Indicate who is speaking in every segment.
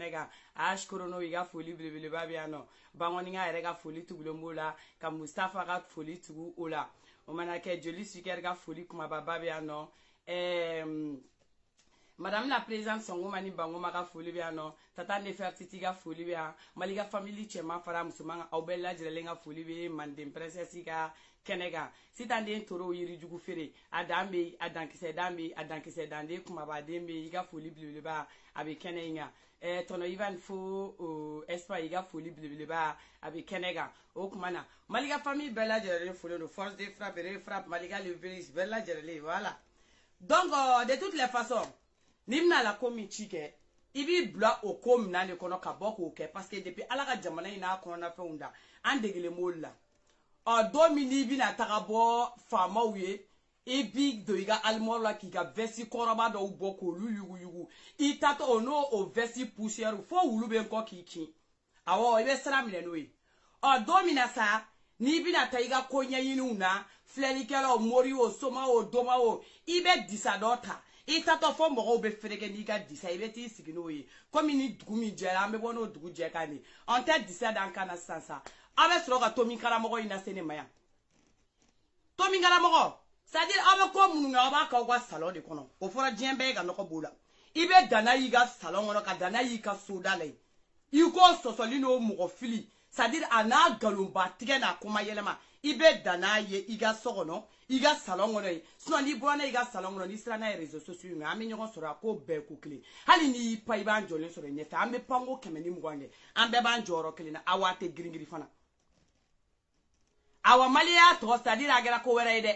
Speaker 1: kɛnɛ Ash Korono i ka foli belebeleba bɛ yan nɔ Bangoninga yɛrɛ ka foli tugulen b'o la ka Mustafa ka foli tugu o la o mana kɛ Joli Suker ka foli kumaba bɛ yan nɔ Madame la présidente Songomani Bangoma ka foli bɛ yan nɔ Tata Nefertiti ka foli bɛ yan Mali ka famille cɛman fara musoman aw bɛɛ lajɛlen ka foli bɛ Manden princesse ka kɛnɛ kan sitan den toro yiri jugu feere a dan bɛ a dankisɛ dan bɛ a dankisɛ dan den kumaba den bɛ i ka foli belebeleba a bɛ kɛnɛ in kan tɔnɔ Ivan fo espoir i ka foli belebeleba a bɛ kɛnɛ kan o kuma na Mali ka famille bɛɛ lajɛlen foli don force de frappe refrappe Mali ka leveris bɛɛ lajɛlen voilà donc de toutes les façons ni bɛna la ko min ci kɛ i b'i bila o ko minɛn de kɔnɔ ka bɔ k'o kɛ parce que depuis ala ka jamana in n'a kɔnɔna fɛnw da an degelen b'olu la don min n'i bɛna taga bɔ faamaw ye i bi don i ka alimɔri la k'i ka vesti kɔrɔba dɔw bɔ k'olu yuguyugu i tatɔ o n'o o vesti poussière fo wulu bɛ kɔ k'i kin awɔ i bɛ sira minɛ n'o ye don min na sa n'i bɛna taa i ka ko ɲɛɲiniw na filɛlikɛlaw mori o soma o doma o i bɛ disa dɔ ta i tatɔ fɔ mɔgɔw bɛ fereke n'i ka disa i bɛ t'i sigi n'o ye komi ni dugu min jɛra an bɛ bɔ n'o dugu jɛkan de an tɛ disa d'an kan na sisan sa aw bɛ sɔrɔ ka tomin karamɔgɔ in lase ne ma yan tomin karamɔgɔ c'est-à-dire aw bɛ ko minnu kɛ aw b'a k'aw ka salon de kɔnɔ o fɔra diɲɛ bɛɛ ye ka nɔgɔ b'o la i bɛ danna y'i ka salon kɔnɔ ka danna y'i ka soda la yen i ko sɔsɔli n'o mɔgɔ fili c'est-à-dire a n'a nkalonba tigɛ n'a kuma yɛlɛma i bɛ danna ye i ka so kɔnɔ i ka salon kɔnɔ ye sinon n'i bɔra n'a i ka salon kɔnɔ n'i sera n'a ye réseaux sociaux kan an bɛ ɲɔgɔn sɔrɔ a ko bɛɛ ko kelen hali n'i y'i pan i b'an jɔlen sɔrɔ i ɲɛfɛ an bɛ panko 120 kɛ an bɛɛ b'an jɔyɔrɔ kelen na aw a tɛ girin girin fana awa maliya tɔgɔ c'est-à-dire a kɛra ko wɛrɛ ye dɛ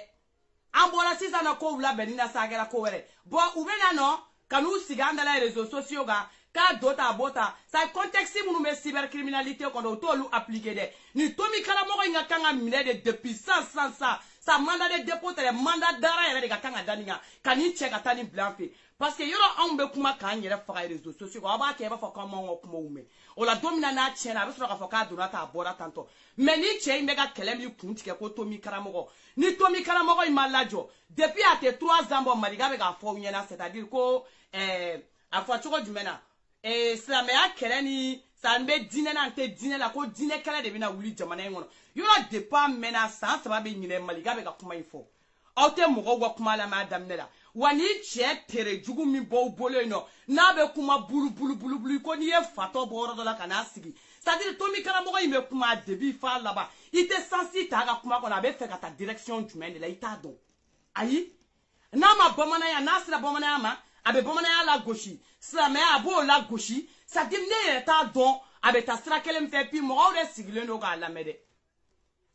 Speaker 1: an bɔra sisan nɔ kow labɛnni na sa a kɛra ko wɛrɛ bon u bɛ na nɔ ka n'u sigi an dala réseaux sociaux kan k'a do ta a b'o ta sa contexte minnu bɛ cybercriminalité kɔnɔ u t'olu appliquer dɛ nin tomi karamɔgɔ in ka kan ka minɛ de depuis sa mandat de dépôt tɛ dɛ mandat d'arrêt yɛrɛ de ka kan ka da nin kan ka nin cɛ ka taa nin bila an fɛ parce que yɔrɔ anw bɛ kuma k'an yɛrɛ faga réseaux sociaux kan aw b'a kɛ i b'a fɔ k'an m'anw ka kumaw mɛn o la don min na n'a tiɲɛna a bɛ sɔrɔ k'a fɔ k'a donna ta a bɔra tantɔ mais ni cɛ in bɛ ka kɛlɛ min kun tigɛ ko tomi karamɔgɔ ni tomi karamɔgɔ in ma lajɔ depuis a tɛ 3 ans bɔ Maliga bɛ k'a fɔ aw ɲɛna c'est-à-dire ko a fɔ cogo jumɛn na silamɛya kɛlɛ ni sa n bɛ diinɛ na n tɛ diinɛ la ko diinɛ kɛlɛ de bɛna wuli jamana in kɔnɔ yɔrɔ depuis an mɛnna san 3 bɛ ɲinɛ Maliga bɛ ka kuma in fɔ aw tɛ mɔgɔw ka kuma lamɛn a daminɛ la wa ni cɛ tere jugu min b'aw bolo yen nɔ n'a bɛ kuma bulu ko n'i ye fatɔ bɔ yɔrɔ dɔ la ka n'a sigi c'est-à-dire tomi karamɔgɔ in bɛ kuma début f'a laban i tɛ sansi ta a ka kuma kɔnɔ a bɛ fɛ ka taa direction jumɛn de la i t'a dɔn ayi n'a ma bamananya n'a sera bamananya ma a bɛ bamananya la gosi silamɛya a b'o la gosi c'est-à-dire ne yɛrɛ t'a dɔn a bɛ taa sira kelen fɛ puis mɔgɔw de sigilen don k'a lamɛn dɛ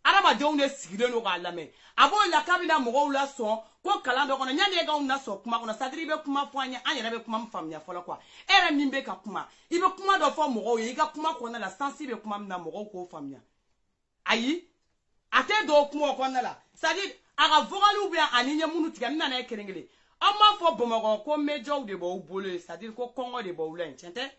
Speaker 1: adamadenw de sigilen don k'a lamɛn a b'o la k'a bɛna mɔgɔw la sɔn ko kalan bɛ kɔnɔ yanni e k'anw na sɔn kuma kɔnɔ c'est-à-dire i bɛ kuma fɔ an ye an yɛrɛ bɛ kuma min faamuya fɔlɔ quoi e yɛrɛ min bɛ ka kuma i bɛ kuma dɔ fɔ mɔgɔw ye i ka kuma kɔnɔna la sansi bɛ kuma min na mɔgɔw k'o faamuya ayi a tɛ don o kuma kɔnɔna la c'est-à-dire a ka vocaliw bɛ yan ani ɲɛ minnu tigɛ n nana ye kelen kelen an b'a fɔ Bamakɔ ko médiaw de b'aw bolo ye c'est-à-dire ko kɔngɔ de b'aw la yen tiɲɛ tɛ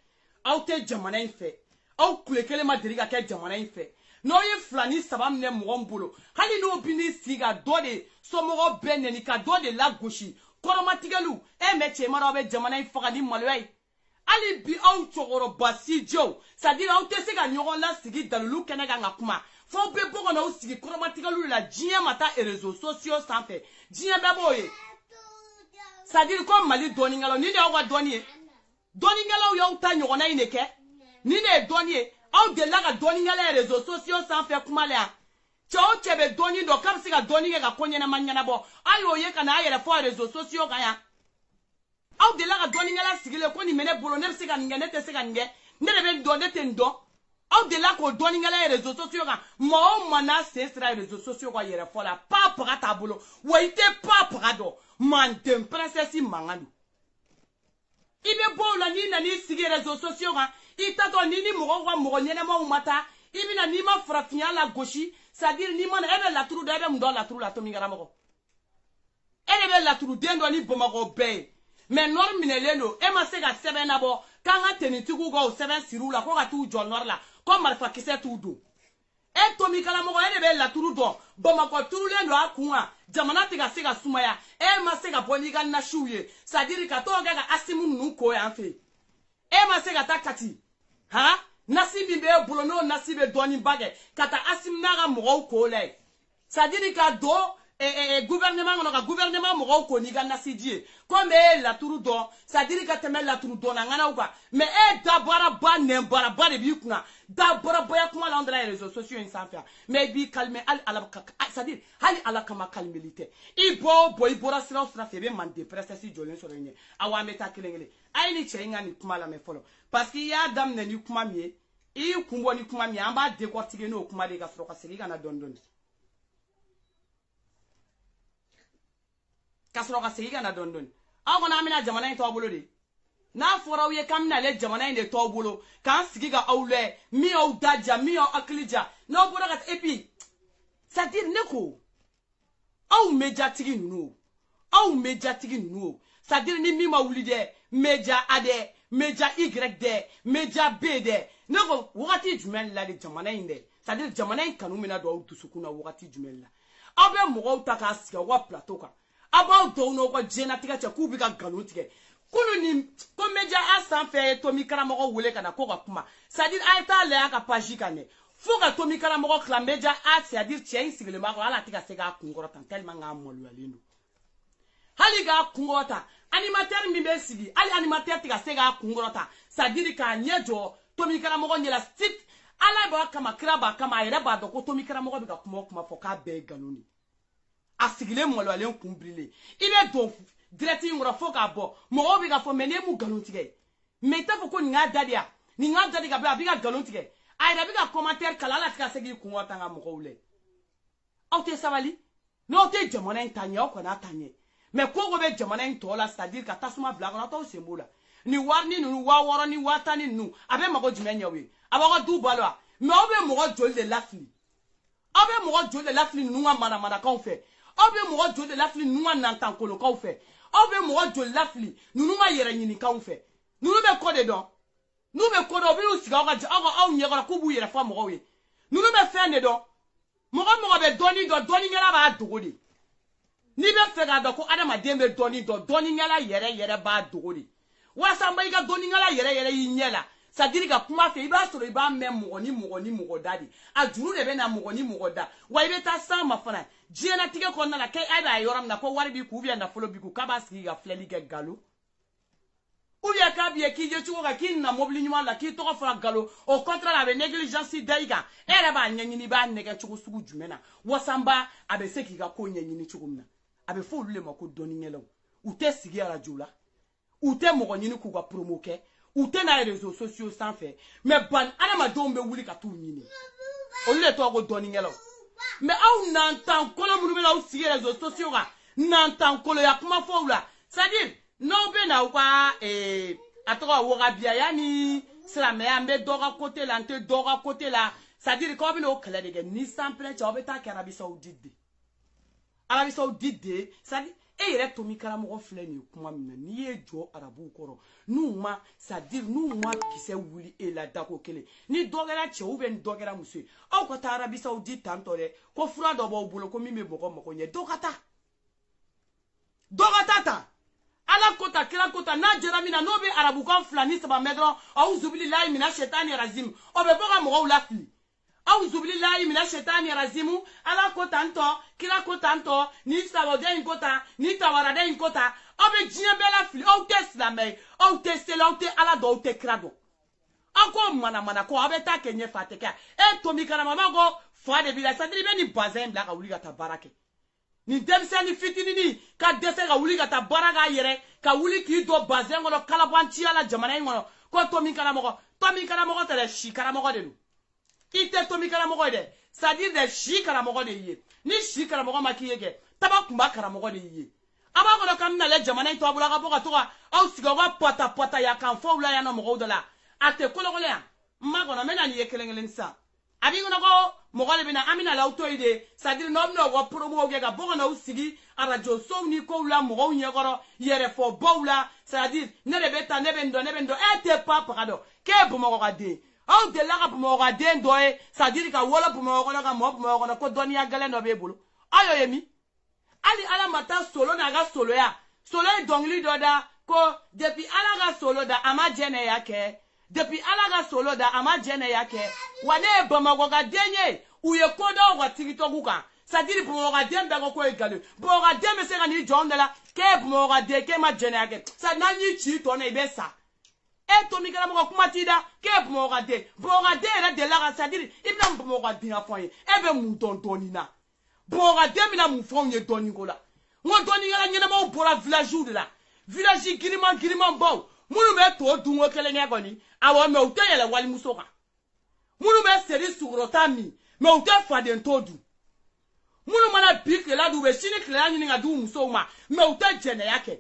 Speaker 1: aw tɛ jamana in fɛ aw tile kelen ma deli ka kɛ jamana in fɛ n'aw ye 2 ni 3 minɛ mɔgɔ min bolo hali n'o bɛ n'i sigi ka dɔ de somɔgɔw bɛɛ nɛni ka dɔ de lagosi kɔrɔmatigɛliw mɛ cɛ ma aw bɛ jamana in faga ni maloya ye hali bi aw cɛkɔrɔba sijɛw c'est-à-dire aw tɛ se ka ɲɔgɔn lasigi dalilu kɛnɛ kan ka kuma f'aw bɛ bɔ ka n'aw sigi kɔrɔmatigɛliw la diɲɛ ma taa réseaux sociaux sanfɛ diɲɛ bɛɛ b'o ye c'est-à-dire ko Mali dɔnnikɛlaw ni de y'aw ka dɔnni ye dɔnnikɛlaw y'aw ta ɲɔgɔnna in de kɛ ni de ye dɔnni ye aw delila ka dɔnnikɛla ye réseaux sociaux sanfɛ kuma la yan cɛ o cɛ bɛ dɔnni dɔn k'a bɛ se ka dɔnni kɛ ka ko ɲɛnama ɲɛnabɔ a y'o ye ka n'a yɛrɛ fɔ réseaux sociaux kan yan aw delila ka dɔnnikɛla sigilen ko nin bɛ ne bolo ne bɛ se ka nin kɛ ne tɛ se ka nin kɛ ne de bɛ nin dɔn ne tɛ nin dɔn aw delila k'o dɔnnikɛla ye réseaux sociaux kan maa o maa n'a sen sera réseaux sociaux kan yɛrɛ fɔ la pa paga t'a bolo wa i tɛ pa paga dɔn Manden princesse mankan don i bɛ bɔ o la n'i nan'i sigi réseaux sociaux kan i tatɔ ni mɔgɔw ka mɔgɔ ɲɛnɛmaw ma taa i bɛna n'i ma farafinya la gosi c'est-à-dire n'i ma na e bɛ laturu dɔn e bɛ mun dɔn laturu la tomi karamɔgɔ e de bɛ laturuden dɔ ni Bamakɔ bɛɛ ye mais nord minɛlen don e ma se ka sɛbɛn labɔ k'an ka tenitigiw ka o sɛbɛn siriw la ko ka t'u jɔ nord la ko marifakisɛ t'u don e tomi karamɔgɔ e de bɛ laturu dɔn Bamakɔ turulen don a kun wa jamana tɛ ka se ka sumaya e ma se ka bɔ n'i ka nasiw ye c'est-à-dire ka t'o kɛ ka asimu ninnu ko yan fɛ e ma se gata kati ha nasibi be bolo no nasibe doni bage kata asimnaga mo ko le sadiri ka do gouvernement no ka gouvernement mo ko ni ga nasidie comme la turu do sadiri ka temel la turu do na ngana uka mais dabara ba ne bara ba de bi kuna dabara ba ya kuma la ndra les réseaux sociaux insanfia mais bi calmer al ala sadiri hali ala kama calmilité ibo boy bora sira sira febe man de presse si jolen so renye awa meta kelengele ay ni chenga ni kuma la me follow parce qu'il y a dam ne ni kuma mie i kumbo ni kuma mie amba décortiquer no kuma de ga froka segi kana dondon kasro ka segi kana dondon aw na amina jamana to bolo de na fora uye kamna le jamana de to bolo kan sigi ga awle mi aw daja mi aw aklija no bolo gat epi ça dire neko aw mediatiki nu ça dire ni mi ma wuli de media ade media y de media b de neko wakati jumel la de jamana inde ça dire jamana kanu mina do aw dusukuna wakati jumel la abe mo ta ka siga wa plateau ka about do no ko jena tiga cha ku bi ka ganu tige kunu ni ko media asan fe to mi kara mo wole kana ko ka kuma ça dire ay ta le aka page kane fo ka to mi kara mo ko la media a c'est à dire tien sigle ma ko ala tiga se ga kungoro tan tellement nga molu alino hali ga kungota animateur mi be sigi ali animateur tiga se ga kungorota ça dire ka nyejo to mi kara mo ko nyela sit ala ba kama kraba kama ire ba do ko to mi kara mo ko bi ka kuma fo ka be ganuni asigile molo alen kumbrile ibe do direct ngora fo ka bo mo obi ka fo mene mu galontige me ta fo ko nga dadia ni nga dadi ka ba bi ka galontige ay da bi ka commentaire kala la tika segi ku ngota nga mo wule auté savali no te jamana ntanya ko na tanye me ko go be jamana ntola c'est-à-dire ka tasuma blago na to sembola ni warni nu wa woro ni watani nu abe mago jimenya we abago du balwa me obe mo go jolde lafli abe mo go jolde lafli nu nga mana kan fe obe mo go jolde lafli nu nga nantan kolo kan fe obe mo go jolde lafli nu ma yere nyini kan fe nu be ko de don nu be ko do bi usiga ga aw nyegora ku bu yere fa mo go we nu be fe ne don mo be doni ngela ba dogodi ni be fe ga do ko adama dembe doni ngela yere ba dogodi wasa mba iga doni ngela yere yinyela sadiri ga kuma fe iba soro iba me mo ni dadi ajuru de be na mo ni da wa ibe ta sa mafana jiena tige ko na kai ai ba yoram na ko wari bi ku bi na folo bi ku kaba sigi ga fleli ga galo uya ka bi ki je chuko ga kin na mobili nyuma la ki to ko fra galo au contraire avec négligence daiga era ba nyanyini ba nega chuko sugu jumena wasamba abe seki ga ko nyanyini chuko na abe fo lule mako doni ngelo ute sigi ara jula ute mo nyini ku ga promoke ute na réseaux sociaux sans fait mais ban ana ma dombe wuli ka tu nyini o lule to go doni ngelo mais aw nantan kolo munu be la sigi réseaux sociaux ga nantan kolo ya kuma fo ula c'est-à-dire no be na kwa atoka woga bia yani slame ambe doga côté la nte doga côté la c'est-à-dire ko bi no kala de ni sample cha obeta ka Arabie Saoudite c'est-à-dire e yere to mi kala mo fle ni kuma mina ni e jo arabu koro nu ma c'est-à-dire nu ma kise wuli e la dako kele ni dogera che ou ben dogera musu o ko ta Arabie Saoudite tantore ko fura do bo bulo ko mi me boko mo ko nye dogata ta ala kota kila kota na jeramina no be arabu kan flani saba medro au zubili la mina shetani razim o be boga mo la fli au zubili la mina shetani razimu ala kota nto kila kota nto ni saba de kota ni tawara de kota o be jine be la fli o test la me o test la o te ala do te krado ako mana ko abeta kenye fateka to mi kana mama go fa de bi la sadri be ni bazin la ka wuli ga tabarake ni demseni fitini ni ka dese ka wuli ka ta baraga yere ka wuli ki do bazen ngono kalabanti ala jamana ngono ko to min kana mogo tele shi kana mogo de lu ite to min kana mogo de c'est-à-dire de shi kana mogo de ye ni shi kana mogo makiyege taba kumba kana mogo de ye aba ngono kam na le jamana to abula ka boka to au siga wa pata ya kan fo ula ya no mogo de la ate kologole ya magono mena ni yekelengelen sa abi ngono ko mogole bina amina la autoide c'est-à-dire no wo promo ga bogo na usigi arajo so ni ko la mo nyegoro yere fo bowla c'est-à-dire ne beta ne bendo ete papa kado ke bomo ga de au de la ga bomo ga de ndoe c'est-à-dire ka wala bomo ga mo ko doni ya gale no be bulu ayo yemi ali ala mata solo na ga solo ya solo dongli doda ko depuis ala ga solo da ama jene yake depuis ala ga solo da ama jene yake wane bamago ga denye uye koda wa tiktok ka sadiri pour ga dem da ko egale pour ga dem se ga ni jondela ke pour ga de ke ma jene yake sa nani chi to na ibe sa e to mi kala mo kuma tida ke pour ga de re de la ga sadiri ibna pour ga de afon e be mu tontoni na pour ga de mi na mu fon ye doni ko la ngo doni ga nyina mo pour la village ou de la village giriman bon munu be to dunwo kele nya goni awo me uta yele wali musoka munu be seri sugrota mi me uta fa den todu munu mana bike la du be sini kle anyi nga du muso ma me uta jene yake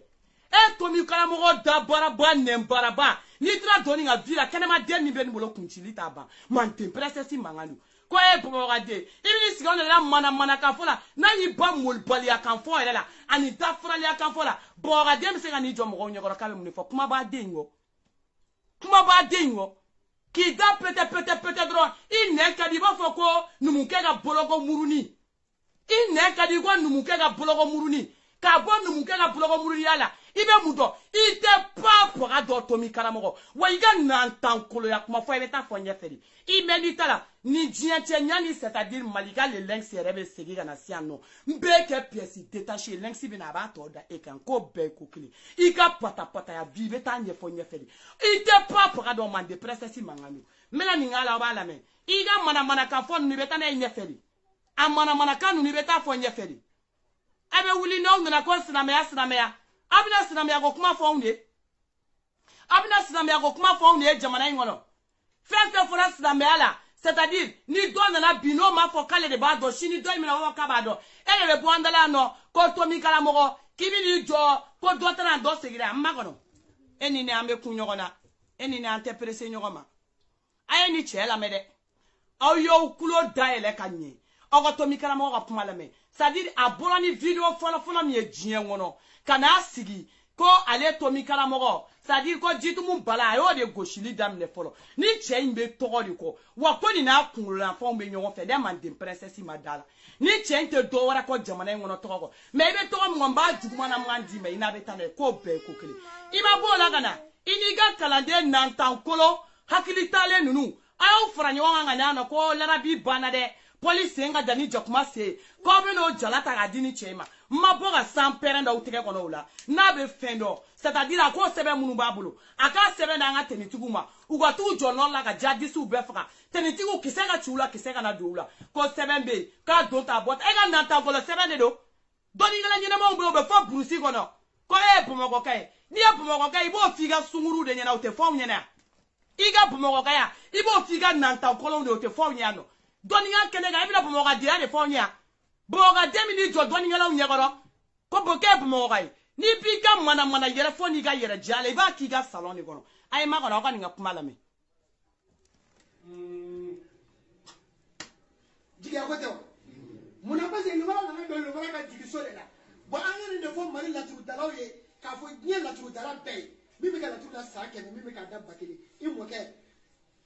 Speaker 1: e to mi kala mo da baraba nem baraba ni tra doni nga villa kenema den ni be ni bolo kunchili taba man temperature si manganu ko e pour regarder ibini sigonde la mana ka fola na yi ba mol bali ya kan fo ele la ani da frali ya kan fola bo regarder mi se ngani jo mo nyoro ka be mu ni fo kuma ba dengo ki da pete dro ine ka di ba fo ko numuke ga bologo muruni ka bo numuke ga bologo muruni ala ibe mudo ite papa ga do to mi karamogo wa iga nan tankolo ya kuma fo ebe ta fo nyeferi imelita la ni diente nyani c'est-à-dire malika le lynx rebe segi kana siano mbeke pièce détaché lynx bina ba to da e kan ko be ko kili ika pata ya vive ta nyefo nyeferi ite papa ga do mande presesi manganu mela ni ngala ba la me iga mana ka fo ni beta na nyeferi amana kanu ni beta fo nyeferi abe wuli no na ko sinamea abina sinamea go kuma fo unde jamana ngono fe fora sinamea la c'est-à-dire ni do na bino ma fo kale de ba do shini do mi na wa ka ba do ele le bondala no ko to mi kala mo kibi ni jo ko do tana do segira magono eni ne ambe kunyogona eni ne ante presse nyogoma aye ni chela mede aw yo kulo daele kanye ogo to mi kala mo ga puma la me c'est-à-dire abolani video fola mi ejien wono kana sigi ko ale to mi kala mo c'est-à-dire ko jitu mun bala ayo de goshili damne folo ni che imbe togo de ko wa ko ni na kunlo la fo mbe nyon fe de man de princess madala ni che nte do wara ko jamana ngono togo me be togo mo mba juguma na mwandi me ina be tane ko be ko kile ima bola gana iniga kalande nan tankolo hakilitale nunu ayo franyo ngana na ko larabi banade police nga dani jokuma se ko be no jalata ga dini chema maboga sans perenda uteke kono ula na be fendo c'est-à-dire ko sebe munu babulo aka sebe na nga tenituguma uga tu jono la ga jadisu be faka tenitigu kisega chula kisega na doula ko sebe mbe ka donta bot e ga nanta ko sebe ne do doni ngala nyina mo be fo brusi kono ko e pomoko kai ni e pomoko kai bo figa sunguru de nyana ute fo nyana iga pomoko kai ibo figa nanta ko lo de ute fo nyano doni nga kenega ibina pomoko dia de fo nya boga demini jo doni ngala unyagoro ko boke pomoko kai ni pika mana yere fo ni ga yere jale ba ki ga salon ni kono ay ma kono ko ni ngapuma la me
Speaker 2: jiga ko tew muna ba se ni wala na do lo wala ka jigi so le la bo angene de fo mari la turu dalaw ye ka fo nyen la turu dalaw tay mi ka la turu la sa ke mi ka dabba kele imo ke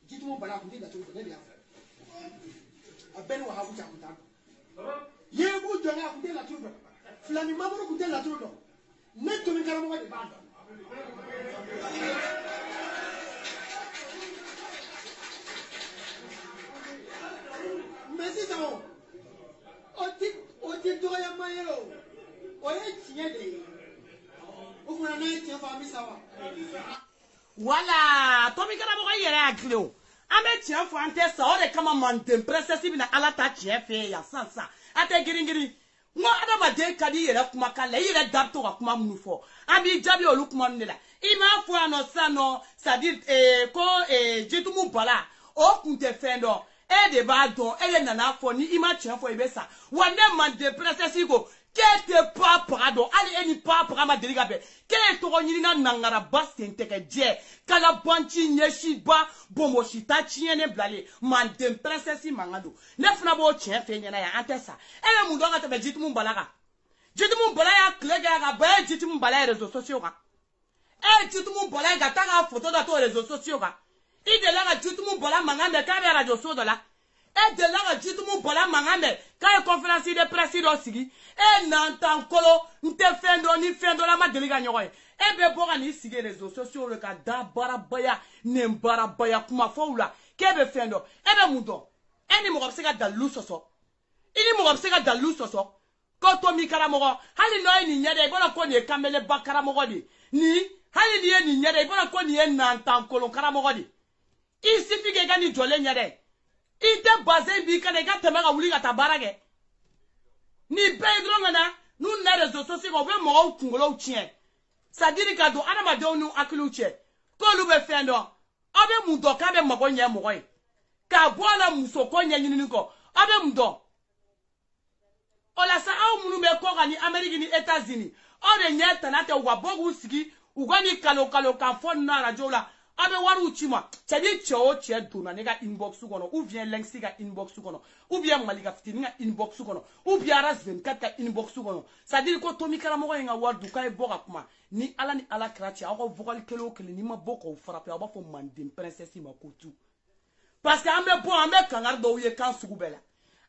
Speaker 2: jitu mo bala ko ndi la turu ne ya a ben wa ha ku ta ku ta ye bu do na ku la turu flani mamuru ku la turu do netto mi kala mo wadi bando merci ça oti do ya mayelo o ye tiye de o funa na tiye fa mi sawa
Speaker 1: wala to mi kala mo yere aglo ame tiye fo ante sa o de kama man dem princess bi na ala ta tiye fe ya sansa ate giringiri ngo adama de kadi yere kuma kala yere dabto ka kuma munu fo abi jabi olu kuma nela ima fo ano sano c'est-à-dire ko jitu mu bala o kunte fendo e de ba don ele nana fo ni ima chen fo ibesa wande man de princess go kete pa parado ali eni pa parama deliga be ke to nyini na nangara basten teke je kala banchi nyeshi ba bomo shita chiene blale man de princess mangado ne funa bo chen fe nyana ya antesa ele mu donga te be jitu mu balaga ya klega ga ba jitu mu bala réseaux sociaux ga jitu mu bala ga ta ga photo da to réseaux sociaux ga ide la ga jitu mu bala mangande ka be radio so dola de la ga jitu mu bala mangande ka conférence de presse do sigi nanta nkolo nte fendo ni fendo la ma deliga nyoy Ebe boga ni sige réseaux sociaux le ka da barabaya ne barabaya kuma fawla kebe fendo ebe mudo eni mo gobsega dalu soso ini mo gobsega dalu soso ko to mi karamogo hali no ni nyade bona ko ni kamele bakaramogo di ni hali ni nyade bona ko ni nantan kolon karamogo di isi fige ga ni jole nyade ite basé bi kana ga temega wuli ga tabarage ni pedro ngana nu na réseaux sociaux ko be mo kungolo chien sadiri ka do anama de onu akilu che ko lu be fendo abe mudo ka be mago nya mo koy ka bola muso ko nya nyini ko abe mudo ola sa aw munu be ko gani Amerique ni États-Unis o de nya tanate wa bogu sigi ugani kalo ka fon na radio la abe waru chima chedi cho che duna ne ga inbox kono ou bien links ga inbox kono ou bien malika fitini ga inbox kono ou bien ras 24 ka inbox kono ça dit ko to mi kala mo nga wardu kay boga kuma ni ala krachi ako vocal kelo kele ni ma boko frappe aba fo mandim princesse ma kotu parce que ambe bo ambe kangar do ye kan sugubela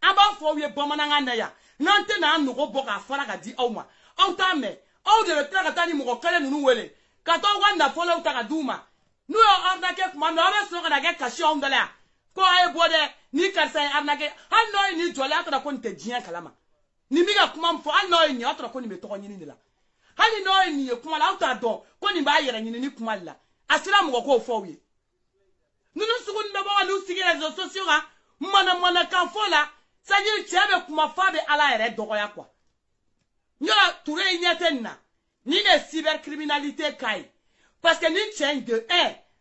Speaker 1: aba fo ye bomana nga na ya nante na no go boga fara ga di awma awta me aw de le tra ka ni mo kale nunu wele ka to wanda fo la uta duma nous arnaqué kuma no abe so kana ke kashi on dala ko ay bode ni karsa arnaqué han no ni jole atra ko nte jian kalama ni miga kuma mfo han no ni atra ko ni me to nyini la hani no ni kuma la uta don ko ni ba yera nyini ni kuma la asira mo ko fo wi nunu sugun be bo nu sigire réseaux sociaux ga mana kan fo la sa ni chebe kuma fa be ala ere dogo ya kwa nyola touré nyatenna ni ne cybercriminalité kai parce que ni change de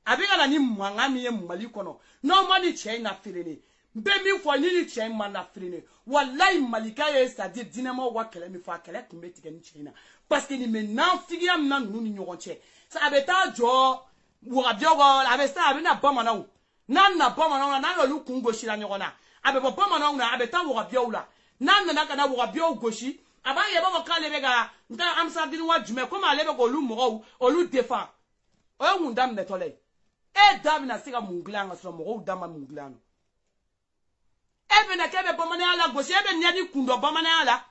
Speaker 1: avec la ni mwanga mi mali kono no mani change na filene be mi fo ni change man na filene wallahi malika ye c'est-à-dire dinamo wa kele mi fa kele kumbe tige ni change parce que ni maintenant figiam na nu ni nyogonche ça abeta jo wa biogo abesta abina bomana na bomana na lo kungo shira nyogona abe bomana na abeta wa bioula na kana wa bio goshi abaye ba ko kale bega nta amsa dinu wa jume ko ma lebe ko lu mo olu défend oyo mundam netole dam na siga munglanga so mo dama munglano ebe na kebe bomana ala goshe ebe nyadi kundo bomana ala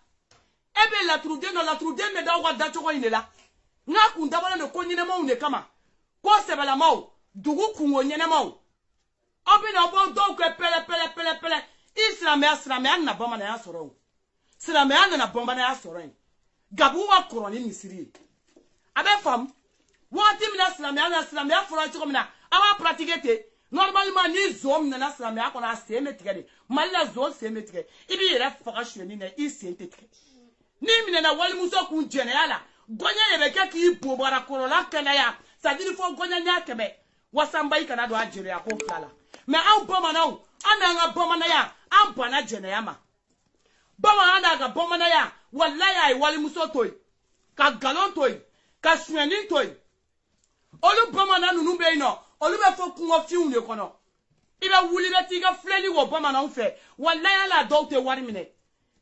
Speaker 1: ebe la trude me da wa da choko inela nga kunda bala no konyine mo une kama ko sebala mo dugu kungo nyene mo obi na bo do ko pele islamé na bomana ya soro islamé na bomana ya soro gabu wa koroni misiri abe fam wati mina islamia fura chiko mina awa pratiquer normalement ni zom na islamia ko na seme tigade malla zo seme tigade ibi yere faka shweni na isente tigade ni mina na wali muso ku generala gonya yebe ke ki bobara korola kana ya sadiri fo gonya nya kebe wasamba ikana do ajere ya ko flala me an boma na ananga boma na ya an bana generala ma boma anaga boma na ya wallahi ai wali muso toy ka galon toy ka shweni toy olu bomana nunu be ino olu be fo kungo fiun le kono ibe wuli be tiga fleli wo bomana unfe wallahi ala doute wari mine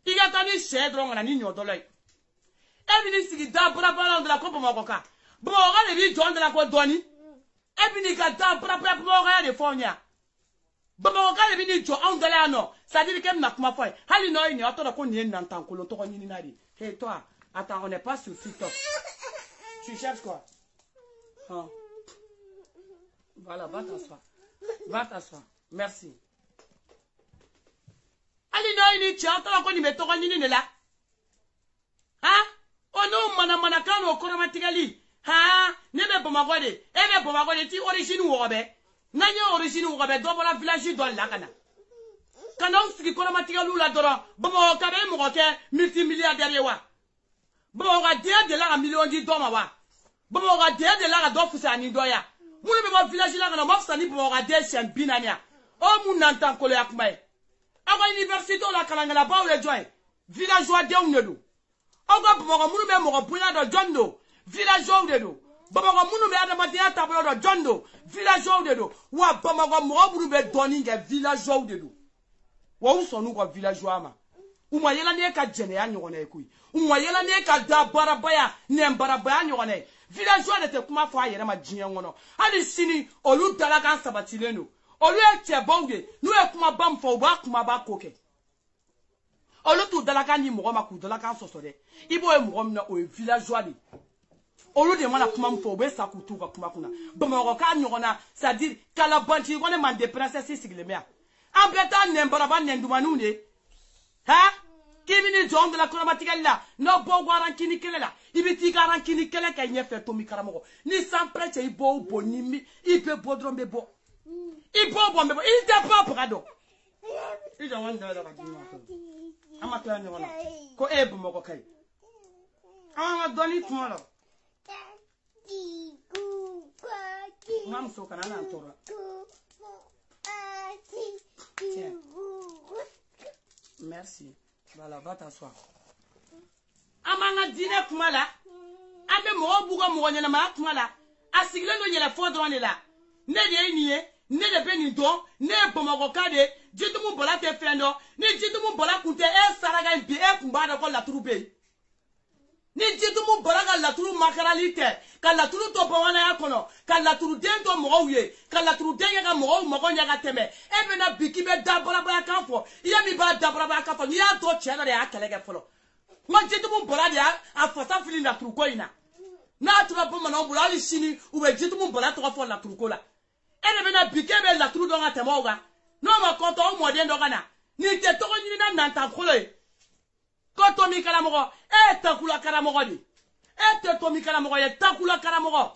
Speaker 1: iga tani shedro ngana ni nyodolo ebini sigi da brabala de la ko bomoka bo ga le bi jonde la ko doni ebini ka da brabala bo ga de fonya bomoka le bi ni jo on de la no ça dit que na kuma foi hali no ni oto ko ni nantan ko lo to ko ni nari hey toi attends on n'est pas sur TikTok tu cherches quoi? Hein? Voilà, va t'asseoir. Va t'asseoir. Merci. Ali no ini chata ko ni meto ko ni la. Ha? Ono mana kan o koromatikali. Ha? Ne be bomagode. E be bomagode ti origine wo be. Nanya origine wo be do bona village do la kana. Kana usiki koromatikalu la doro. Bomo ka be mo ko ke multimilliardaire wa. Bomo ga de la million di doma wa. Bomo ga de la do fusa ni doya. Mune be mo village la kana mo fusa ni bomo ga de chen binania. O mu nantan ko le akmai. Awa université la kalangala ba le join. Villageois de unedu. Oga bomo munu be mo bunya do jondo. Villageois de do. Bomo munu be adama de tablo do jondo. Villageois de do. Wa bomo mo munu be doni ge villageois de do. Wa usonu ko villageois ma. Uma yela ne ka jene ya nyone ekui. Uma yela ne ka da barabaya ne barabaya nyone. Villageois de te kuma fa yere ma jinye ngono. Ali sini olu dala kan sabatileno. Olu eche bonge, nu e kuma bam fo ba kuma ba koke. Olu tu dala kan ni mo ma ku dala kan sosore. Ibo e mo na o villageois de. olu de mana kuma fo be sa kutu ka kuma kuna Bamakɔ ka ɲɔgɔnna c'est-à-dire kalabanci ko ne man de princesse sigilen bɛ yan an bɛ taa nɛnbaraba nɛndumaniw de ha kibini jɔn de la kɔnɔmatigɛli la n'aw bɔ arankini kɛlɛ la i bɛ t'i ka arankini kɛlɛ kɛ ɲɛfɛ Tomi karamɔgɔ ni san pɛrɛ cɛ i bɔ o bɔ ni i bɛ bɔ dɔrɔn bɛ bɔ i bɔ bɔ n bɛ bɔ i tɛ bɔ baga dɔn i jɔ ŋa da ka di ɲɔgɔn fɛ an ma tila ɲɔgɔn na ko e ye Bamakɔ ka ye an ka dɔnni tuma la n ka muso kana n'an tɔɔrɔ tiens merci voilà va t'asseoir an b'an ka diinɛ kuma la an bɛ mɔgɔw b'u ka mɔgɔ ɲɛnamaya kuma la a sigilen don yɛlɛfɔ dɔrɔn de la ne de ye nin ye ne de bɛ nin dɔn ne ye Bamakɔka de ye Jitumu Bɔla tɛ fɛn dɔn ni Jitumu Bɔla kun tɛ e saraka in bi e kun b'a dɔn ko laturu bɛ yen ni Jitumu Bɔla ka laturu makarali tɛ ka laturu to bamananya kɔnɔ ka laturuden to mɔgɔw ye ka laturuden kɛ ka mɔgɔw mago ɲɛ ka tɛmɛ e bɛna bi k'i bɛ dabarabayakan fɔ i ye min b'a dabarabayakan fɔ n'i y'a dɔn cɛ dɔ de y'a kɛlɛ kɛ fɔlɔ n ka Jitumu Bɔla de y'a fasa fili laturuko in na n'a tora bamananw bolo hali sini u bɛ Jitumu Bɔla tɔgɔ fɔ laturuko la e de bɛna bi k'e bɛ laturu dɔn ka tɛmɛ o kan n'o ma kɔntɔ o mɔden dɔ ka na nin tɛ tɔgɔ ɲinina nantankolo ye ko Tomi karamɔgɔ e ye takula karamɔgɔ de e tɛ Tomi karamɔgɔ ye takula karamɔgɔ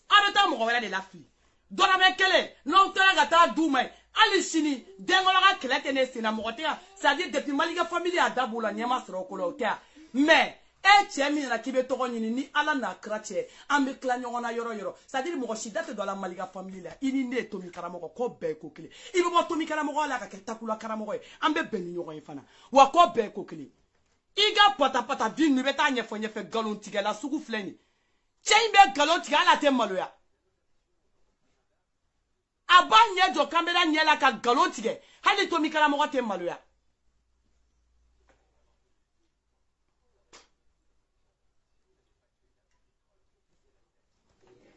Speaker 1: a bɛ taa mɔgɔ wɛrɛ de la fili dɔrɔmɛ kelen n'aw taara ka taa d'u ma hali sini denkɔrɔ ka kɛlɛ tɛ ne senna mɔgɔ tɛ yan c'est-à-dire depuis Malika famille y'a da b'u la ɲɛma sɔrɔ o ko la o tɛ yan mais e cɛ min yɛrɛ k'i bɛ tɔgɔ ɲini ni ala n'a kira cɛ an bɛ tila ɲɔgɔn na yɔrɔ yɔrɔ c'est-à-dire mɔgɔ si da tɛ don a la Malika famille la i ni ne ye Tomi karamɔgɔ ko bɛɛ ye ko kelen i bɛ bɔ Tomi karamɔgɔ la ka kɛ takula karamɔgɔ ye an bɛ bɛn ni ɲɔgɔn ye fana wa ko bɛɛ ye ko kelen i ka patapata bi nu bɛ taa ɲɛfɔ nkalon tigɛla sugu filɛ nin cɛ in bɛ nkalon tigɛ ala tɛ maloya a b'a ɲɛ jɔ kamera ɲɛ la ka nkalon tigɛ hali Tomi karamɔgɔ tɛ maloya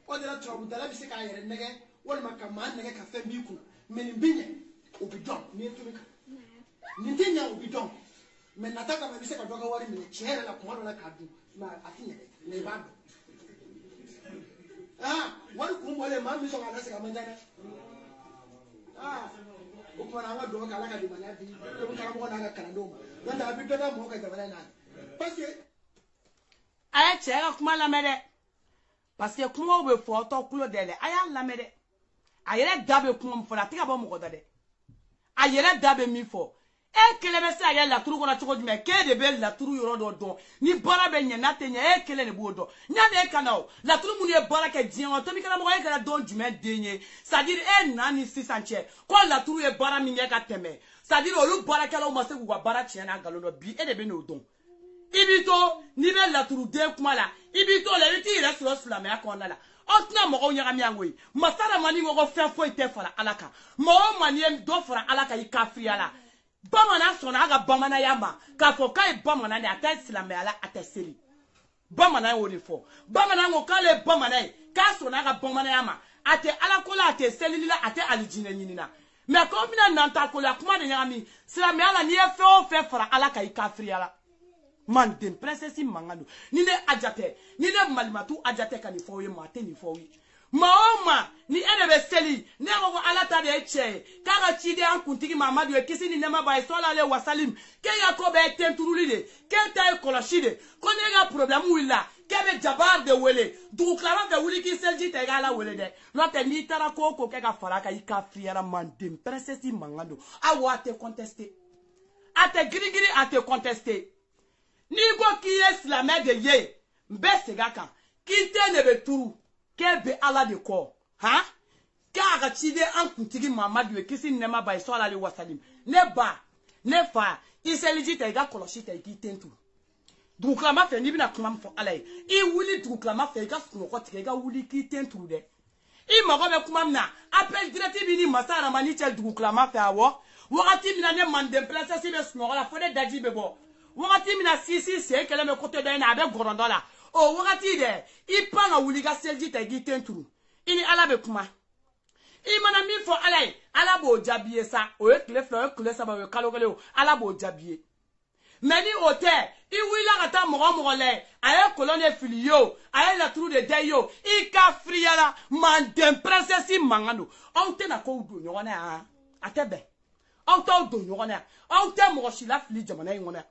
Speaker 2: o de la turabudala bɛ se k'a yɛrɛ nɛgɛ walima ka maa nɛgɛ ka fɛn b'i kun mais nin bɛ ɲɛ o bɛ dɔn n'i ye Tomi kan nin tɛ ɲɛ o bɛ dɔn mais nata kama i bɛ se ka dɔ ka wari minɛ tiɲɛ yɛrɛ la kuma dɔ la k'a dun mais a tɛ ɲɛ dɛ mais i b'a dɔn wari kun bɔlen maa min sɔn k'a lasegin a man ca dɛ o tuma na an ka dugawu kɛ ala ka limaniya di Tomi karamɔgɔ n'a ka kalandenw ma n'o tɛ a bɛ dɔ da mɔgɔw ka jamana in na parce que
Speaker 1: a ye cɛ ka kuma lamɛn dɛ parce que kumaw bɛ fɔ tɔ kulo dɛ a y'a lamɛn dɛ a yɛrɛ da bɛ kuma min fɔ a tɛ ka bɔ mɔgɔ da dɛ a yɛrɛ da bɛ min fɔ e kelen bɛ se ka kɛ laturu kɔnɔ cogo jumɛn k'e de bɛ laturu yɔrɔ dɔ dɔn ni baara bɛ ɲɛ n'a tɛ ɲɛ e kelen de b'o dɔn yanni e ka na o laturu minnu ye baara kɛ diɲɛ kɔnɔ Tomi karamɔgɔ e kɛra dɔn jumɛn den ye c'est-à-dire e na ni sisan cɛ ko laturu ye baara min kɛ ka tɛmɛ c'est-à-dire olu baarakɛlaw ma se k'u ka baara tiɲɛ n'a nkalon dɔn bi e de bɛ n'o dɔn i b'i to n'i bɛ laturuden kuma la i b'i to la i bɛ t'i yɛrɛ sɔrɔ silamɛya kɔnɔna la aw tɛna mɔgɔw ɲagami yan koyi masaramani ko ko fɛn foyi tɛ fara ala kan mɔgɔ o maa n'i ye dɔ fara ala kan i kafiriya la bamanan sɔnna a ka bamananya ma k'a fɔ k'a ye bamanan de a tɛ silamɛya la a tɛ seli bamanan y'o de fɔ bamanan ko k'ale ye bamanan ye k'a sɔnna a ka bamananya ma a tɛ ala ko la a tɛ selili la a tɛ alijinɛ ɲini na mais k'aw bɛna nanta ko la kuma de ɲagami silamɛya la n'i ye fɛn o fɛn fara ala kan i kafiriya la manden princesse mankan don ni ne ajatɛ ni ne malimatu ajatɛ ka nin fɔ aw ye maa tɛ nin fɔ aw ye maa o maa ni e de bɛ seli ne ko ko ala ta de ye tiɲɛ ye k'a ka ciden an kuntigi mamadu ye kisi ni nɛɛma b'a ye sɔli ale wasalim k'e ka ko bɛɛ ye tenturuli de k'e ta ye kɔlɔsi de ko n'e ka problème wulila k'e bɛ jabar de wele dugutilama fɛ wuli k'i seliji ta i k'ala wele dɛ n'o tɛ n'i taara ko o ko kɛ ka fara a kan i ka firiyara manden princesse mankan don awo a tɛ contester a tɛ girigiri a tɛ contester n'i ko k'i ye silamɛ de ye n bɛ segin a kan k'i den de bɛ turu k'e bɛ ala de kɔ k'a ka ciden an kuntigi mamadu ye kisi nɛɛma b'a ye sɔli ale wasalim ne ba ne fa i seliji ta i ka kɔlɔsi ta i k'i den turu dugutilama fɛ n'i bɛna kuma min fɔ ala ye i wuli dugutilama fɛ i ka sunɔgɔ tigɛ i ka wuli k'i den turu dɛ i mago bɛ kuma min na appel direct b'i ni masa aramani cɛ dugutilama fɛ awɔ wagati min na ne manden princesse bɛ sunɔgɔ la fo ne daji bɛ bɔ wagati min na sisi sen kɛlɛ bɛ côté dɔ in na a bɛ gɔrɔndɔ la o wagati dɛ i pan ka wuli i ka seliji ta i k'i den turu i ni ala bɛ kuma i mana min fɔ ala ye ala b'o jaabi ye sa o ye tile fila o ye tile saba o ye kalo kelen o ala b'o jaabi ye mais ni hôtel i wila ka ta mogo le aye colonne filio aye la trou de deyo i ka friala mandem princesse mangano onte na ko do nyone a atebe onto do nyone onte mogo shila fili jamana ngone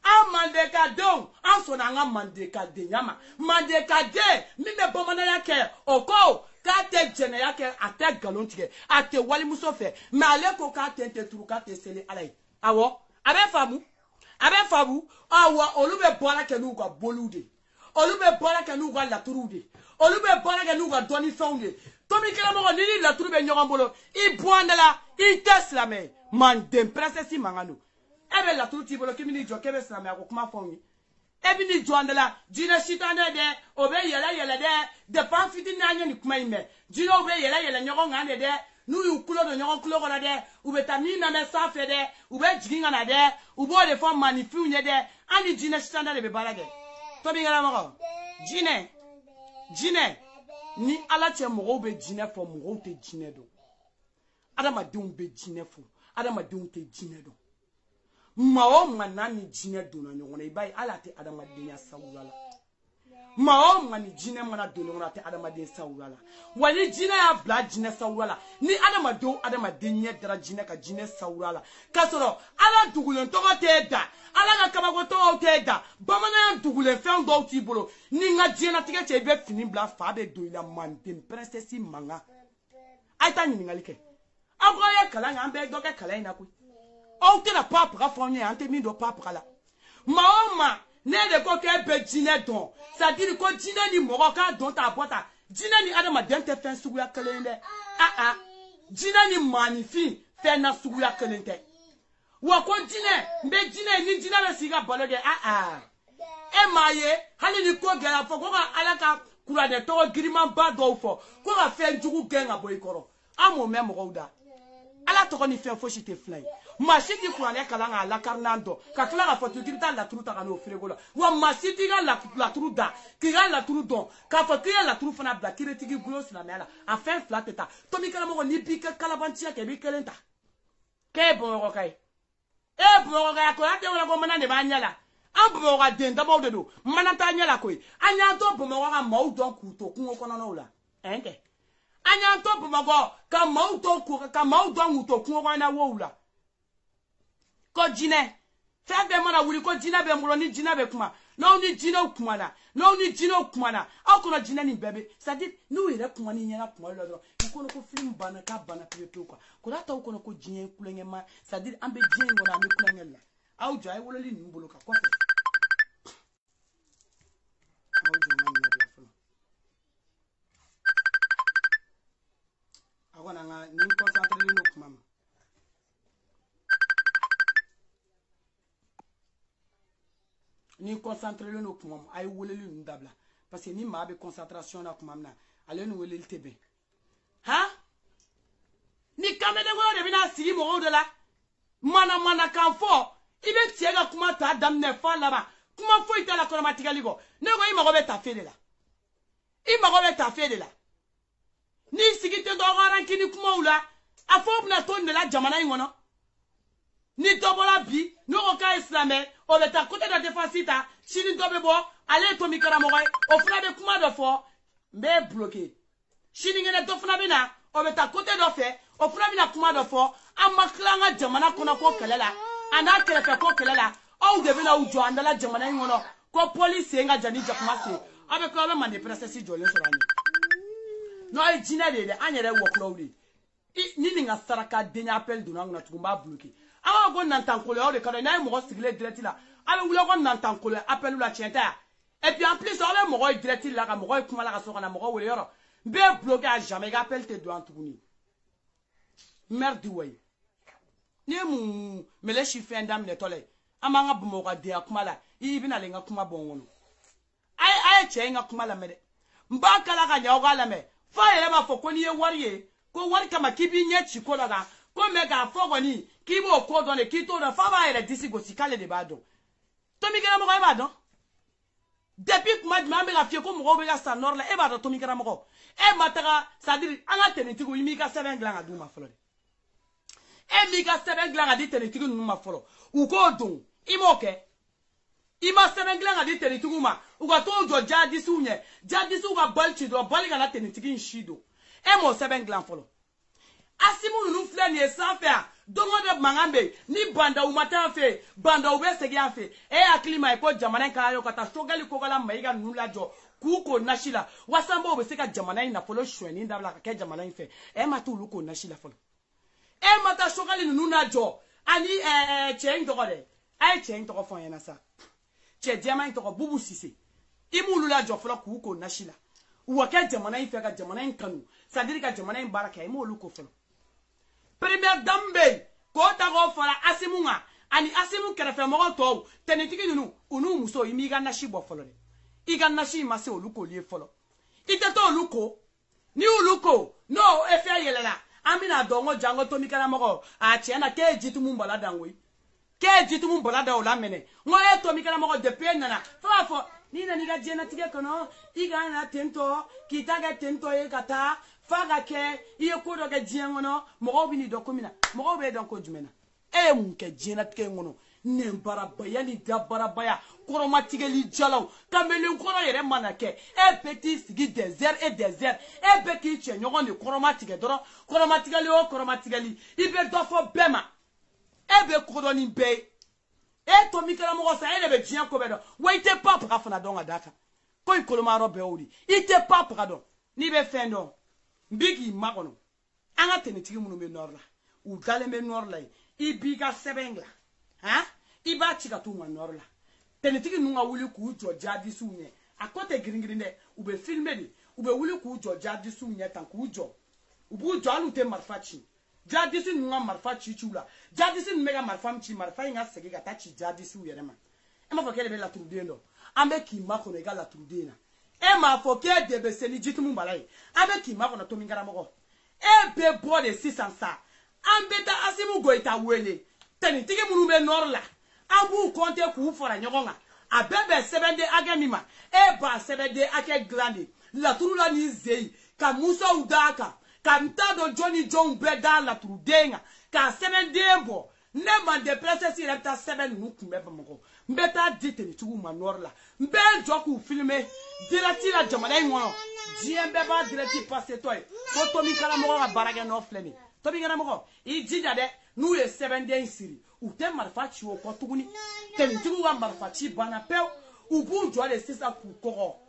Speaker 1: a mandeka don an sona nga mandeka de nyama mandeka de mi me bomana yake oko ka te jene yake ate galon tige ate wali muso fe mais ale ko ka te turu ka te sele alay awo abe fabu awa olube bora ke nu ga bolude olube bora ke nu ga laturude olube bora ke nu ga doni fonde to mi kala mo ni laturube nyogon bolo i boandala i teslame mandem princesse mangano ebe la turuti bolo kimi ni jo kebe slame ko kuma fongi ebi ni jo andala jina shitane de obe yela de pan fiti na anya ni kuma ime jina obe yela nyogon ngane de nu yu kulo do nyogon kulo ko na de ube tamni na me safe de ube jiginga na de ubo de fo manifu nye de ani jina shitane de be balage to bi ngala mo jine ni ala che mo be jine fo mo te jine do adama de un be jine fo adama de un te jine do mao manani jine dona nyongona ibai ala te adama dinya sawala mao mani jine mana dona nyongona te adama dinya sawala wali jine ya bla jine sawala ni adama dinya dara jine ka jine sawala kasoro ala dugulen to te da ala ga kaba to te da bamana ya dugulen fe ndo ti bolo ni nga jine tige che be fini bla fa be do ila mandem princesse manga aita ni ngalike agoya kala ngambe doke kala ina ku on te la pape rafonné ante mi do pape kala maoma ne de ko ke be jine don ça dit ko jine ni mo ka don ta bota jine ni adama dente fen sugu ya kalende jine ni magnifique fe na sugu ya kalende wa ko jine be jine ni jine be siga baloge e maye hali ni ko gela fo ko alaka kura de to girima ba do fo ko ga fe njugu genga boy koro amo me mo gouda ala to ko ni fe fo shite fly masiti kurane kalanga la karnando ka kala ka fotu kirita la turu ta kano fregola wa masiti ga la turu da kiga la turu don ka fotu ya la turu fana bla kiretigi glos na mela a fin flateta to mi kala mo ni bika kalabantia ke bi kelenta ke bon ko kai e bon ko ko ate wala ko manande ba nyala an bon ko den da bawde do manata nyala ko anya to bon ko ga mau don ku to kun ko na la enke anya to bon ko ka mau to ku ka mau don to kun ko na wo la ko jine fa be mana wuri ko jina be muro ni jina be kuma no ni jina kuma na no ni jina kuma na akono jina ni bebe ça dit nous ire kuma ni nyana kuma lo do ko ko film bana ka bana pepe ko ko da taw ko jine kulenge ma ça dit ambe jine ngona me kulenge la aw jay wala li ni mbolo ka ko fe aw jina na la fo agona nga ni concentré no kuma ni concentré le no kuma ay woleli nu dabla parce que ni ma be concentration na kuma na ale no woleli tebe ha ni kamede ngo de bina sigi mo de la mana kan fo ibe tiega kuma ta damne fa la ba kuma fo itala ko matikali go ne go ima go be ta fede la ni sigi te do garan kini kuma ula afo bna ton de la jamana ngono ni dobola bi no ko ka islamé o beta côté de défensita chini dobe bo ale to mi karamo goy o funa be kuma do fo mbe bloqué chini ngene do funa bina o beta côté do fe o funa bina kuma do fo amaklanga jamana kona ko kelela ana kelefe ko kelela o de bina ujo andala jamana ngono ko police nga jani jakuma se abe ko be mande princesse jolin sorani no e jina de anyere wo klowdi ni nga saraka denya appel do na tukumba bloqué awa go nantankolo o de kado na mo sigile direct la ala wulo go nantankolo appel la tienta et puis en plus on mo go direct la ka mo go kuma la ka so kana mo go wele yoro be bloqué à jamais ga appel te doit tuguni merde way ni mu mele shi fendam ne tole amanga bu mo ga de akuma la ibina le nga kuma bongono ay che nga kuma la mede mbaka la ka nyawo ga la me fa yele ma fo ko ni e wariye ko wari kama kibi nye chikola ga ko me ga fo ko ni kibo ko don le kito na fa ba ele disi go sikale de bado to mi kera mo ga bado depuis kuma ma me ga fie ko mo be ga sa nor la e bado to mi kera mo e mataka ça dire anga tenetigo imi ka 7 glanga duma folo e mi ka 7 glanga di tenetigo numa folo u ko don imoke ima sebengla ngadi tenituguma uga to jo jadisu nye jadisu uga balchi do baliga na tenitigi nshido emo sebengla folo asimu nunu fle ni esanfe a dongo de mangambe ni banda umata fe banda ube segi afe aklima epo jamana ka yo kata strogali kogala maiga nula jo kuko nashila wasambo ube seka jamana ina folo shweni ndabla ka ke jamana fe matu luko nashila folo mata strogali nuna jo ani chen dogole chen dogo fon yana sa che diamant to bubu sise imulu la jo folo kuko nashila uwake jamana fe ka jamana kanu sadiri ka jamana baraka imulu ko folo premier dambe ko ta go fara asimunga ani asimu kerefe mo to tenitigi nunu unu muso imiga nashi bo folo iga nashi mase oluko lie folo iteto oluko ni oluko no efe yelela amina dongo jango to mikala mo a chena ke jitu mumbala dangwe ke jitu mumbala da ola mene ngo e to mikala mo de penana fafo ni na niga jena tige kono iga na tento kitaga tento e kata faga ke iye ko do ga jiengono mo bi ni do komina mo be don ko jumena munke jena tige ngono ne barabaya ni da barabaya koroma tigeli jalaw kamele kono yere manake petit sigi désert et désert be ki chenyogo ni koroma tige doro koroma tigeli o koroma tigeli ibe do fo bema be kodoni be to mikala mo sa ele be jien ko be do waite papa ka fona donga daka ko ikoloma robe odi ite papa ka do ni be fendo bigi makono anga tenitigi munu be norla u dale be norla ibiga sebengla iba chika tunga norla tenitigi nunga wuli ku jo jadi sunye akote giringirinde ube filme di ube wuli ku jo jadi sunye tanku jo ubu jo alute marfachi jadi sun nunga marfachi chula jadi sun mega marfamchi marfa inga sege ga tachi jadi su yerema ema fokele be la trudendo ambe ki makono ega la trudena ema foke de be seli jitu mumbalai ambe ki makono to mingara moko be bo de 600 ambe ta asimu goita wele tenitigi munu be norla abu konte ku fora nyogonga abebe sebende agemima ba sebende ake glande la turula ni zei ka musa udaka ka mtado Johnny John beda la turudenga ka sebende mbo ne mande presesi repta seben nukumbe bamoko mbeta diteni tugu manorla mbe joku filme dirati la jamana ngono diembe ba dirati passe toy ko to mi kala mo ga barage no fleni to mi ngana mo I jija de nu ye sebende insiri ute marfachi o ko tuguni teni tugu wa marfachi bana pe ubu jo le sisa ku koko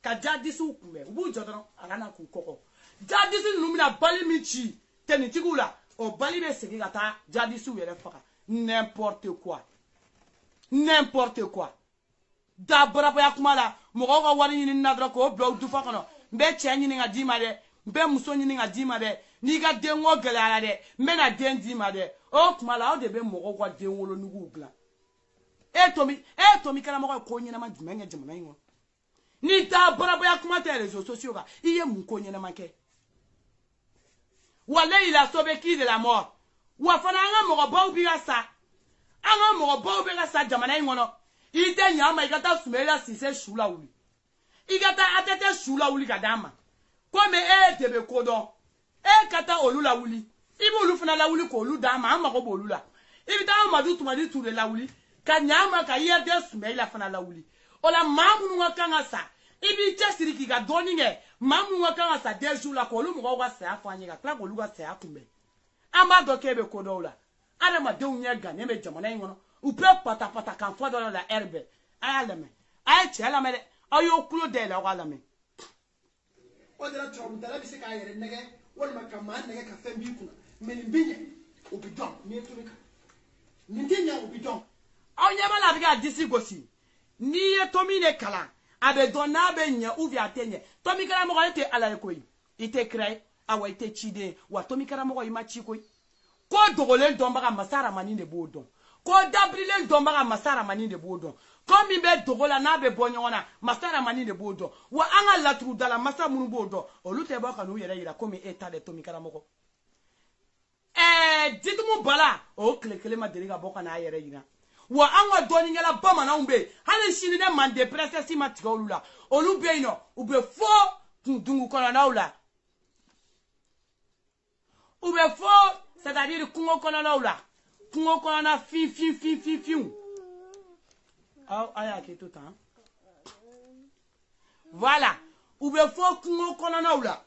Speaker 1: ka jadisu kumbe ubu jo don agana ku koko jadisu numina bali michi teni tugu la o bali be segi gata jadisu yere faka n'importe quoi da brabo ya kumala mo ko wari ni nadra ko blo du faka no mbe chenyi ni ngadi made mbe muso ni ngadi made ni ga denwo gala de mena dendi made o kumala o de be mo ko denwo nugu gla to mi kala mo ko nyina ma jumenge jamana ngo ni da brabo ya kuma te réseaux sociaux ga iye mu ko nyina make wala ila sobe ki de la mort wa fana nga mo ba ubi ga sa anga mo ba ubi ga sa jamana ngono ite nyama igata sumela sise shula uli igata atete shula uli kadama kome tebe kodon kata olula uli ibu ulu fana la uli ko ulu dama ama ko bolula ibita amadu tumadi ture la uli ka nyama ka yerde sumela fana la uli ola mamu nga kanga sa ibi chesiri ki ga doninge mamu nga kanga sa dejula ko ulu mo ga sa afanye ga kla ko ulu ga sa akumbe amba dokebe kodola ana ma de unya ga ne me jamana ngono upe pata kan fo dola la herbe ayalame ay chela me ayo kulo de la wala me
Speaker 2: o de la trom dala bi se ka yere nege wala makama nege ka fembi kuna men binye obidon ni etunika nintinya obidon
Speaker 1: anya mala bi ga disi gosi ni etomine kala abe donna be nya uvi atenye tomi kala mo ite ala ko ite krai awa ite chide wa tomi kala mo ima chiko ko dogole domba ka masara maninde bodon ko dabrile domba ka masara maninde bodon ko mi be dogola na be bonyona masara maninde bodon wa anga latru dala masa munu bodon olute ba kanu yere yira ko mi eta de tomi kala mo ditumu bala o klekele ma deriga boka na yere yira wa anga doni ngala bama na umbe hale shini de mande presse si matiga olula olube ino ube fo kundungu kola na ula ube fo c'est-à-dire kungo kola na ula kungo kɔnɔna fin aya ke tout temps voilà ou be fo kungo kɔnɔnaw la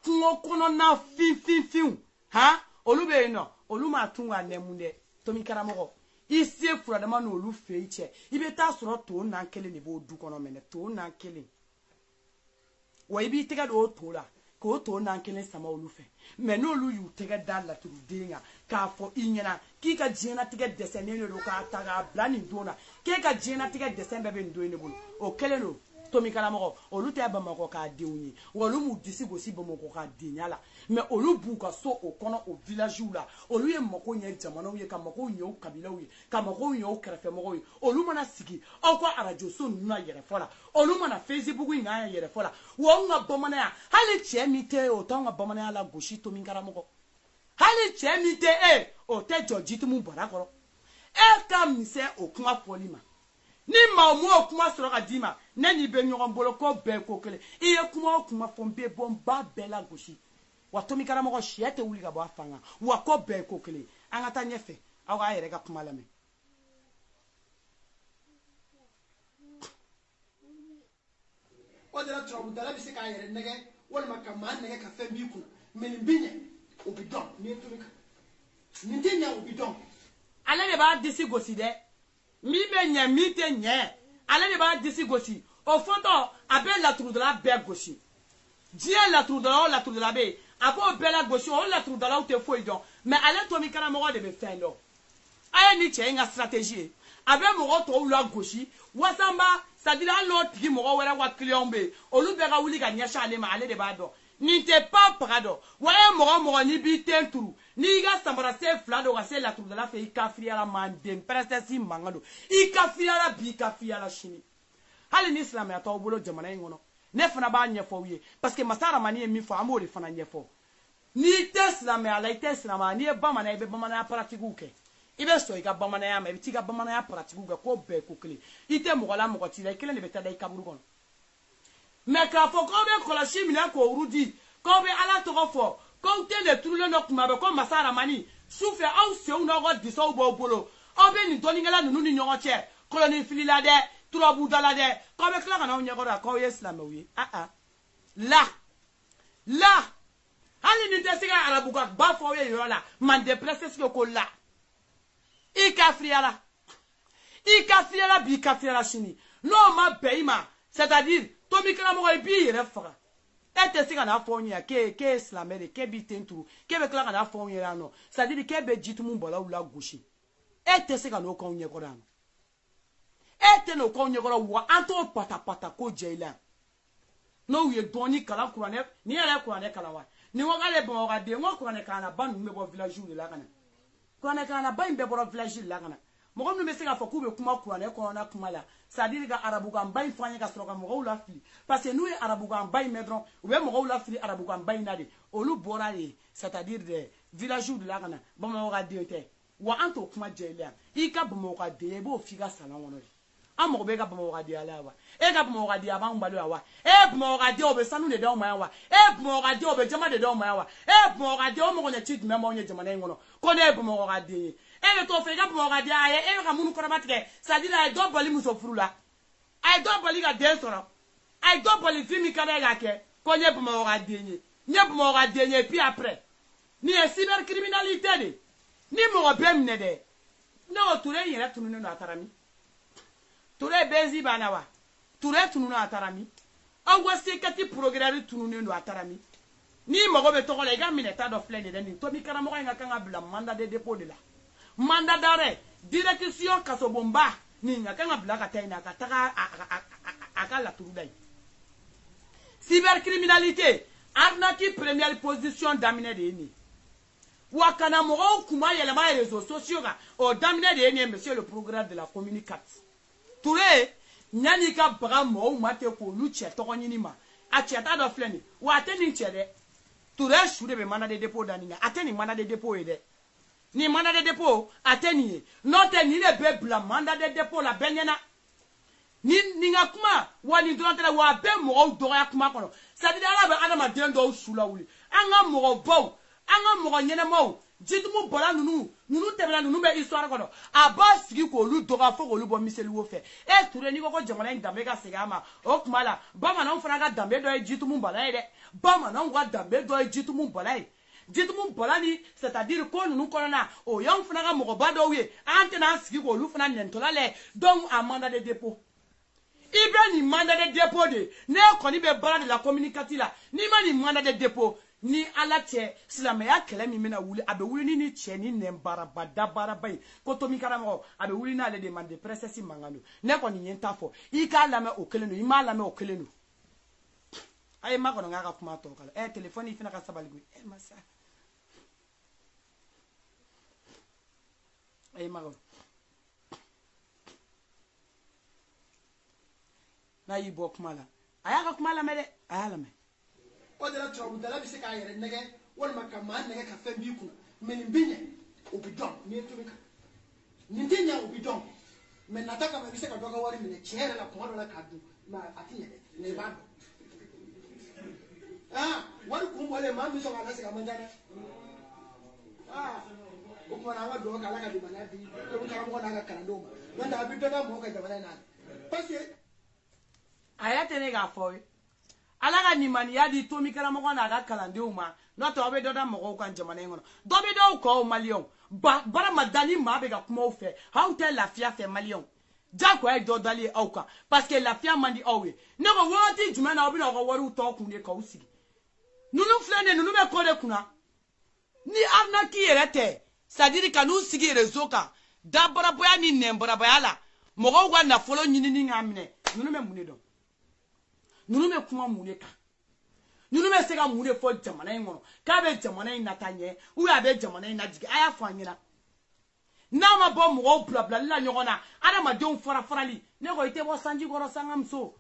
Speaker 1: kungo kɔnɔna fin ha olu be no olu ma tun wa nemunde tomi karamɔgɔ ise furadama no olu fe iche ibe ta sɔrɔ to nan kelen de bo du kɔnɔ mene to nan kelen wa ibi tega do to la ko to nan kelen sama olu fe mais no olu yu tega da la turu denga ka fo inyana ki ka jena tega dessin ne do ka taga blani dona ke ka jena tega dessin bebe ndo ne bulu o kelen no tomi karamɔgɔ olu te Bamako ka denw olu mu disi gosi Bamako ka denya la mais olu bu ka so o kɔnɔ o village la olu ye mako ɲɛ jamanaw ye ka mako ɲɛ o kabilaw ye ka mako ɲɛ o kɛrɛfɛ mɔgɔw ye olu mana sigi aw ka radio so ninnu na yɛrɛ fɔ la olu mana Facebook in kan yɛrɛ fɔ la wa anw ka bamananya hali cɛ min tɛ o t'anw ka bamananya la gosi tomi karamɔgɔ hali cɛ min tɛ o tɛ jɔ jitumu bara kɔrɔ ka misɛn o kuma fɔli ma ni maa mu o kuma sɔrɔ ka d'i ma ne ni bɛ ɲɔgɔn bolo ko bɛɛ ko kelen I ye kuma o kuma fɔ n bɛ bɔ n ba bɛɛ la gosi wa tomi karamɔgɔ sɛ tɛ wuli ka bɔ a fanga wa ko bɛɛ ko kelen an ka taa ɲɛfɛ aw k'a yɛrɛ ka kuma lamɛn.
Speaker 2: o de la turabudala bɛ se k'a yɛrɛ nɛgɛ walima ka maa nɛgɛ ka fɛn b'i kun mais nin bɛ ɲɛ o bɛ dɔn ni ye tomi kan nin tɛ ɲɛ o bɛ dɔn.
Speaker 1: ale de b'a disi gosi dɛ. Mi be ɲɛ mi tɛ ɲɛ ale de b'a disi gosi o fɔtɔ a bɛ laturudala bɛɛ gosi diɲɛ laturudala o laturudala bɛ yen a b'o bɛɛ la gosi o laturudalaw tɛ foyi dɔn mais ale tomi karamɔgɔ de bɛ fɛn dɔn a ye ni cɛ in ka stratégie ye a bɛ mɔgɔ tɔw la gosi wasanba c'est-à-dire hali n'o tigi mɔgɔ wɛrɛ ka client bɛ yen olu bɛɛ ka wuli ka ɲɛsin ale ma ale de b'a dɔn nin tɛ pas paga dɔn wa e mɔgɔ n'i b'i ten turu n'i ka samara sen fila don ka se laturudala fɛ I kafiriyala manden princesse mankan don I kafiriyala bi I kafiriyala sini hali ni silamɛya t'aw bolo jamana in kɔnɔ ne fana b'a ɲɛfɔ aw ye parce que masa Ramani ye min fɔ an b'o de fana ɲɛfɔ n'i tɛ silamɛya la I tɛ silamɛya n'i ye bamanan I bɛ bamananya pratiquew kɛ I bɛ sɔn I ka bamananya ma I bɛ t'i ka bamananya pratiquew kɛ ko bɛɛ ko kelen I tɛ mɔgɔ la mɔgɔ t'i la I kelen de bɛ taa da I kaburu kɔnɔ mais k'a fɔ k'aw bɛ kɔlɔsi minɛ k'o di k'aw bɛ Ala tɔgɔ fɔ k'aw tɛ de turulen dɔ kuma bɛ ko masa Ramani sufɛ aw senw n'aw ka disaw b'aw bolo aw bɛ nin dɔnnikɛla ninnu ni ɲɔgɔn cɛ koloni filila dɛ turabudala dɛ k'aw bɛ tila ka n'aw ɲɛkɔrɔ k'aw ye silamɛw ye la hali ni tɛ se ka arabu ka ba fɔ aw ye yɔrɔ la mande princesse ko la I kafiriyala bi I kafiriyala sini n'o ma bɛn I ma c'est-à-dire tomi karamɔgɔ I b'i yɛrɛ faga e tɛ se ka n'a fɔ anw ye k'e ye silamɛ de k'e b'i ten turu k'e bɛ tila ka n'a fɔ anw ye yan nɔ c'est-à-dire k'e bɛ jitumu bɔlaw la gosi e tɛ se ka n'o k'anw ɲɛkɔrɔ yan nɔ e tɛ n'o k'anw ɲɛkɔrɔ wa an t'o pata ko jɛ I la n'o ye dɔɔni kalan kuranɛ ni yɛrɛ ye kuranɛ kalan wa ni ko k'ale Bamakɔ ka den n ko kuranɛ kalanaba ninnu bɛ bɔ village de la ka na kuranɛ kalanaba in bɛɛ bɔra village de la ka na mɔgɔ minnu bɛ se k'a fɔ k'u bɛ kuma kuranɛ kɔnɔna kuma la c'est-à-dire ka arabukan ba in fɔ an ye ka sɔrɔ ka mɔgɔw lafili parce que n'u ye arabukan ba in mɛn dɔrɔn u bɛ mɔgɔw lafili arabukan ba in na de olu bɔra de c'est-à-dire de village de la ka na Bamakɔ ka den tɛ wa an t'o kuma jɛ I la I ka Bamakɔ ka den I b'o f'i ka salon kɔnɔ de an mɔgɔ bɛ ka Bamakɔ ka den la wa e ka Bamakɔ ka den a b'anw balo yan wa Bamakɔ ka den o bɛ sanu de d'aw ma yan wa Bamakɔ ka den o bɛ jama de d'aw ma yan wa Bamakɔ ka den o mɔgɔ ɲɛ ci jumɛn b'anw ye jamana in kɔnɔ ko ne ye Bamakɔ ka den ye e bɛ t'o fɛ I ka Bamakɔ ka den a ye e bɛ ka minnu kɔrɔba tigɛ c'est-à-dire a ye dɔ bali muso furu la a ye dɔ bali ka den sɔrɔ a ye dɔ bali fi min ka d'a ye k'a kɛ ko n ye Bamakɔ ka den ye n ye Bamakɔ ka den ye puis après nin ye cybercriminalité de ni mɔgɔ bɛ minɛ dɛ ne o Ture in yɛrɛ tununen don a taara min Ture bezi banna wa Ture tununa a taara min aw ka sekati progrès tununen don a taara min ni mɔgɔ bɛ tɔgɔ la I ka minɛta dɔ filɛ nin dɛ nin tomi karamɔgɔ in ka kan ka bila mandat de dépôt de la mandat d'arrêt direction kasobonba nin ka kan ka bila ka taa yen a ka taga a ka laturuda ye cybercriminalité arnaque première position daminɛ de ye nin wa kana mɔgɔw kuma yɛlɛma réseaux sociaux kan o daminɛ de ye nin monsieur le procureur de la commune 4 Ture ɲani ka baga mɔgɔw ma tɛ k'olu cɛ tɔgɔ ɲini ma a cɛta dɔ filɛ nin wa a tɛ nin cɛ dɛ Ture su de bɛ mandat de dépôt da nin na a tɛ nin mandat de dépôt ye dɛ ni mandat de dépôt a tɛ nin ye n'o tɛ nin de bɛ bila mandat de dépôt la bɛɛ ɲɛna ni ka kuma wa nin dɔrɔn tɛ wa a bɛ mɔgɔw dɔgɔya kuma kɔnɔ c'est-à-dire Ala bɛ adamaden dɔw su la wuli an ka mɔgɔ baw an ka mɔgɔ ɲɛnɛmaw jitumu bola nunu tebela nunu be histoire kono aba sigi ko lu doga fo ko lu bo miseli wo fe e touré ni ko jamana ndambe ka segama o kumala bamana on fana ka dambe do e jitumu bola ide bamana on ka dambe do e jitumu bola ide jitumu bola ni c'est-à-dire ko nunu kono na o yan fana ka mogo ba do wi antena sigi ko lu fana nentola le donc a mandat de dépôt Ibe ni mandat de dépôt de ne koni be bala de la communicative la ni ma ni mandat de dépôt ni ala cɛ silamɛya kɛlɛ min bɛna wuli a bɛ wuli ni cɛ ni nɛn baraba dabaraba ye ko Tomi karamɔgɔ a bɛ wuli n'ale de mande princesse mankan don ne kɔni ye n ta fɔ i k'a lamɛn o kelen don i m'a lamɛn o kelen don a ye ma kɔnɔ k'a ka kuma tɔ kala téléphone i fana ka sabali koyi masa a ye ma kɔnɔ n'a y'i bɔ kuma la a y'a ka kuma lamɛn dɛ a y'a lamɛn.
Speaker 2: O de la turabudala bɛ se k'a yɛrɛ nɛgɛ walima ka maa nɛgɛ ka fɛn b'i kun mɛ nin bɛ ɲɛ o bɛ dɔn n'i ye tobi kan nin tɛ ɲɛ o bɛ dɔn mɛ nata kama i bɛ se ka dɔ ka wari minɛ tiɲɛ yɛrɛ la kuma dɔ la k'a dun mɛ a tɛ ɲɛ dɛ mɛ i b'a dɔn wari kun bɔlen maa min sɔn k'a lasegin a man ca dɛ o tuma na an ka dugawu kɛ ala ka limaniya di Tomi karamɔgɔ n'a ka kalandenw ma n'o tɛ a bɛ dɔ da mɔgɔw ka jamana in na parce que
Speaker 1: a yɛrɛ tɛ ne k'a fɔ ye. Ala ka nimaniya di Tomi karamɔgɔ n'a ka kalandenw ma n'o tɛ aw bɛ dɔ da mɔgɔw kan jamana in kɔnɔ dɔ bɛ dɔw kɔ o maliyɛnw baramadan ni maa bɛ ka kuma aw fɛ aw tɛ lafiya fɛ maliyɛnw jagoya ye dɔ dali ye aw kan parce que lafiya man di aw ye ne ko wagati jumɛn na aw bɛna aw ka wariw tɔ kun de k'aw sigi ninnu filɛ nin ye ninnu bɛ ko de kunna ni arnaque yɛrɛ tɛ c'est-à-dire ka n'u sigi réseau kan dabaraboya ni nɛnbarabaya la mɔgɔw ka nafolo ɲinini k'a minɛ ninnu bɛ mun de dɔn. Nunu bɛ kuma mun de kan nunu bɛ se ka mun de fɔ jamana in kɔnɔ k'a bɛ jamana in nata ɲɛ ou bien a bɛ jamana in najigi a y'a fɔ an ɲɛna n'a ma bɔ mɔgɔw bilabilali la ɲɔgɔn na adamadenw fara-farali ne ko i tɛ bɔ sanji kɔrɔ sangamuso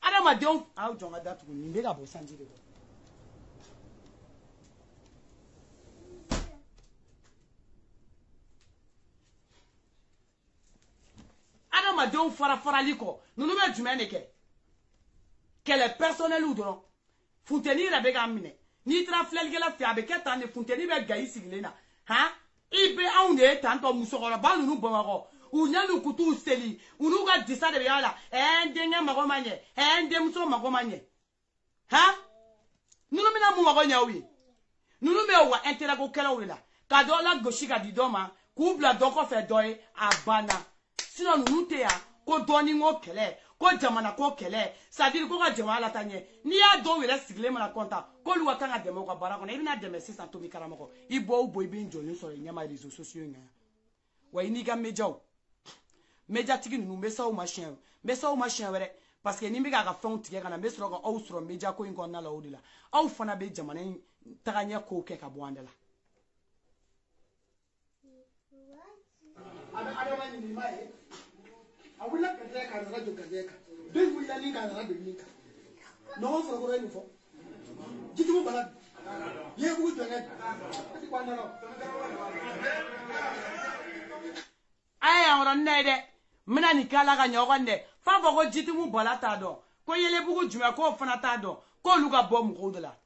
Speaker 1: adamadenw aw jɔn ka datugu nin bɛ ka bɔ sanji de kɔrɔ adamadenw fara-farali kɔ nunu bɛ jumɛn de kɛ kɛlɛ personnel dɔrɔn funteni yɛrɛ bɛ k'a minɛ n'i taara filɛlikɛla fɛ a bɛ kɛ tan de funteni bɛ gayi sigilen na i bɛ anw de ye tantɔ musokɔrɔba ninnu bamakɔ u ɲɛlu ku t'u seli u n'u ka disa de bɛ y'a la n denkɛ mago ma ɲɛ n denmuso mago ma ɲɛ ninnu bɛna mun mago ɲɛ aw ye ninnu bɛ wa intérêt kɛlaw de la ka dɔ la gosi ka di dɔ ma k'u bila dɔ kɔfɛ dɔ ye a banna sinon ninnu tɛ yan ko dɔɔni ko kɛlɛ ko jamana ko kɛlɛ c'est-à-dire ko ka jamana lata ɲɛ n'i y'a dɔw yɛrɛ sigilen mana kɔntan k'olu ka kan ka dɛmɛ u ka baara kɔnɔ i bɛna dɛmɛ sisan Tomi karamɔgɔ i bɔ o bɔ i bɛ n jɔlen sɔrɔ i ɲɛma réseaux sociaux in kan wa i n'i ka médiaw médiatigi ninnu n bɛ s'aw ma siɲɛ wɛrɛ parce que ni n bɛ k'a ka fɛnw tigɛ ka na n bɛ sɔrɔ ka aw sɔrɔ média ko in kɔnɔna la o de la aw fana bɛ jamana in tagaɲɛ kow kɛ ka bɔ an da la.
Speaker 2: a wulila gardien kan a nana jɔ gardien kan den wulila nin kan a nana don nin kan ɲɔgɔn sɔrɔ kɔrɔ ye nin fɔ jitimu bala ye bugu jɔnkɛ a ti ko an nana
Speaker 1: a ye yan yɔrɔ ne ye dɛ n bɛna nin k'ala ka ɲɔgɔn dɛ f'a fɔ ko jitimu bala t'a dɔn ko yelebugu jumɛn k'o fana t'a dɔn k'olu ka bɔ mɔgɔw de la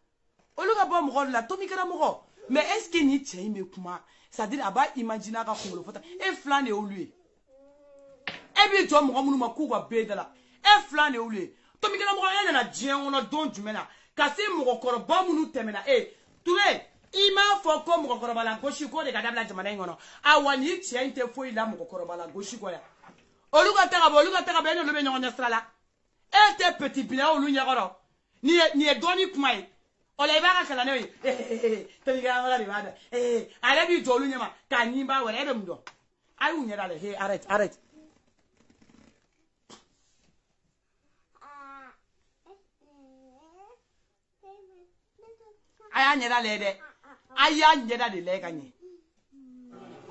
Speaker 1: olu ka bɔ mɔgɔw de la Tomi karamɔgɔ mais est ce que ni cɛ in bɛ kuma c'est-à-dire a b'a imaginer a ka kunkolo fɔta e filan de y'olu ye e b'i jɔ mɔgɔ minnu ma k'u ka bɛɛ da la e filan de y'olu ye Tomi karamɔgɔ e nana diɲɛ kɔnɔ don jumɛn na ka se mɔgɔkɔrɔba minnu tɛmɛna Touré i m'a fɔ ko mɔgɔkɔrɔba la gosi k'o de ka dabila jamana in kɔnɔ awa ni cɛ in tɛ foyi la mɔgɔkɔrɔba la gosi kɔ yan olu ka taga bɔ e n'olu bɛ ɲɔgɔn ɲɛ sira la e tɛ petit binɛ olu ɲɛkɔrɔ nin ye dɔɔni kuma ye o la i b'a ka kalandenw ye Tomi karamɔgɔ de b'a dɔn ale b'i jɔ olu ɲɛma k'a ɲi b'a wɛrɛ e bɛ mun dɔn a y'u ɲɛ da la arrête a y'a ɲɛda lajɛ dɛ a y'a ɲɛda de lajɛ ka ɲɛ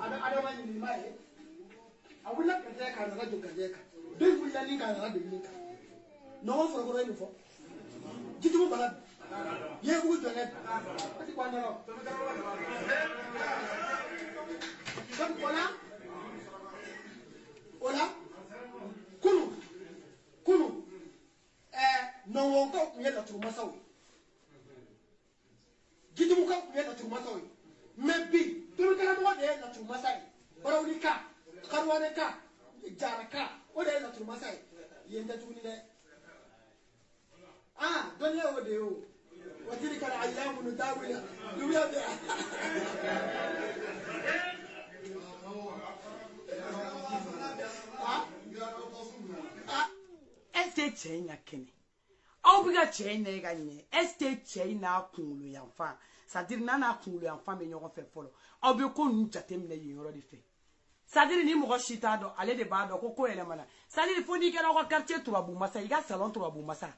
Speaker 2: a bɛ adama ɲini maa ye a wulila gardien kan a nana jɔ gardien kan den wulila nin kan a nana don nin kan ɲɔgɔn sɔrɔ kɔrɔ ye nin fɔ jitimu bala ye bugu jɔnkɛ a ti ko an nana o la kunu nɔnwɔnkaw tun ye laturumasaw ye jitimukaw tun ye laturumasaw ye mais bi turu masai barawni ka karwane ka jara ka o de la turu masai yenda tuni de ah donya o de o watiri kala ayyamu nudawila duya de
Speaker 1: este chenya kene au biga chenya ganye este chenya kunlu yanfa c'est-à-dire nana kunlu yanfa me nyogo fe folo au bi ko nu jatem ne yoro di fe c'est-à-dire ni mo shita do ale de ba do ko ele mala c'est-à-dire faut ni kala ko quartier Turabu Masa iga salon Turabu Masa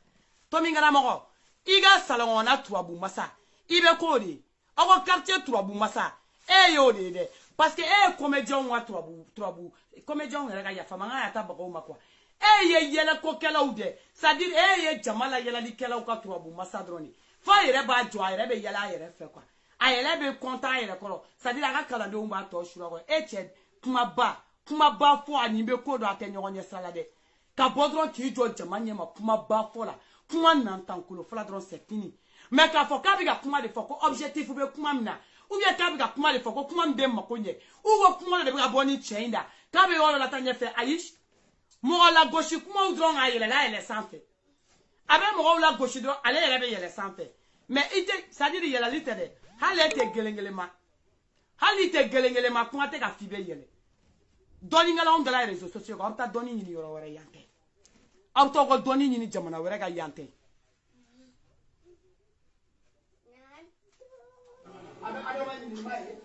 Speaker 1: to mi ngara mo iga salon ona Turabu Masa ibe ko di ko quartier Turabu Masa e yo de parce que comédien wa Turabu comédien nga ya fama nga ya tabako makwa ye yela ko kelaw de c'est-à-dire ye jamala yela li kelaw ka Turabu Masa droni fa yere ba jo yere be yela yere fe kwa ayele be content yere ko c'est-à-dire aga kala de umba to shura ko che kuma ba fo ani be ko do atenyo nye salade ka bodron ki jo jamanye ma kuma ba fo la kuma nantan kulo fla dron c'est fini mais ka fo ka biga kuma de fo ko objectif be kuma mina ou bien ka biga kuma de fo ko kuma mbe makonye ou wo kuma de biga boni chenda ka be yo la tanye fe ayish mo la gauche kuma dron ayele la ele sanfe abe mo la gauche do ale ele be yele sanfe mais ite ça dit yele litere halete gelengele ma kuma te ka fibe yele doni ngala on de la réseaux sociaux ko ta doni ni yoro wara yante auto ko doni ni jamana wara ga yante
Speaker 2: ada wani ni mai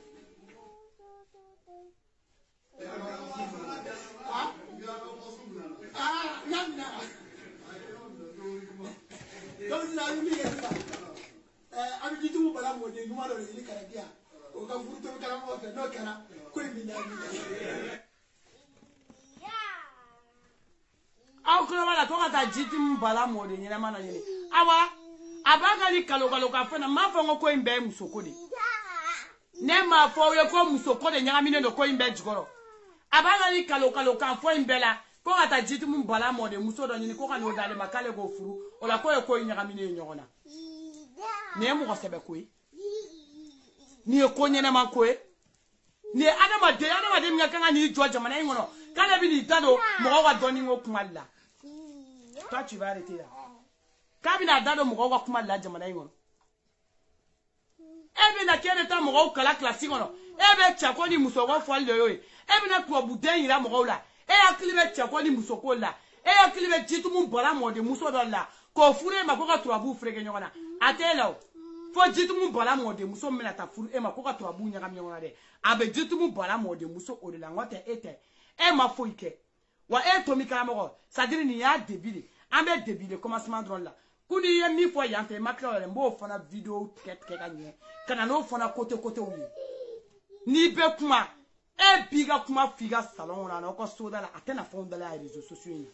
Speaker 2: yamna donc na yumi yesa abi jitu mu bala mo de numero ni kala dia o ka furto kala mo de no kala ko mi na ni aw ko wala to ka jitu mu bala mo de nyina mana nyini awa abaga ni kalo ka fana ma fa ngo ko imbe musoko de ne ma fo ye ko musoko de nyanga mine no ko imbe jigoro abaga ni kalo ka fo imbe la ko ata jitu mu bala mo de muso do nyini ko ka no dale makale go furu o la ko ye ko nyanga mine nyogona ne mo ko sebe ko ni ko nyene man ko ni adama de mi kanga ni jo jamana ngono kala bi ni dado mo wa doni ngo kumalla toi tu vas arrêter là kabina dado mo wa kumalla jamana ngono ebe na kene ta mo kala classique ngono ebe chako ni muso wa fo le yoy ebe na ko buden ira mo la aklibe chako ni muso ko la aklibe jitu mu bala mo de muso do la ko fure ma ko ka Turabu frege nyona atelo fo jitu mu bala mo de muso mena ta furu ma ko ka Turabu nyaka nyona de abe jitu mu bala mo de muso o de la ngote ete ma fo ike wa to mi kala mo ça dire ni ya débile ambe débile commencement drôle la kuni ye mi fo yante makla le mbo fona vidéo ket kanye kana no fona côté oui ni be kuma biga kuma figa salon na ko soda la atena fonda la réseaux sociaux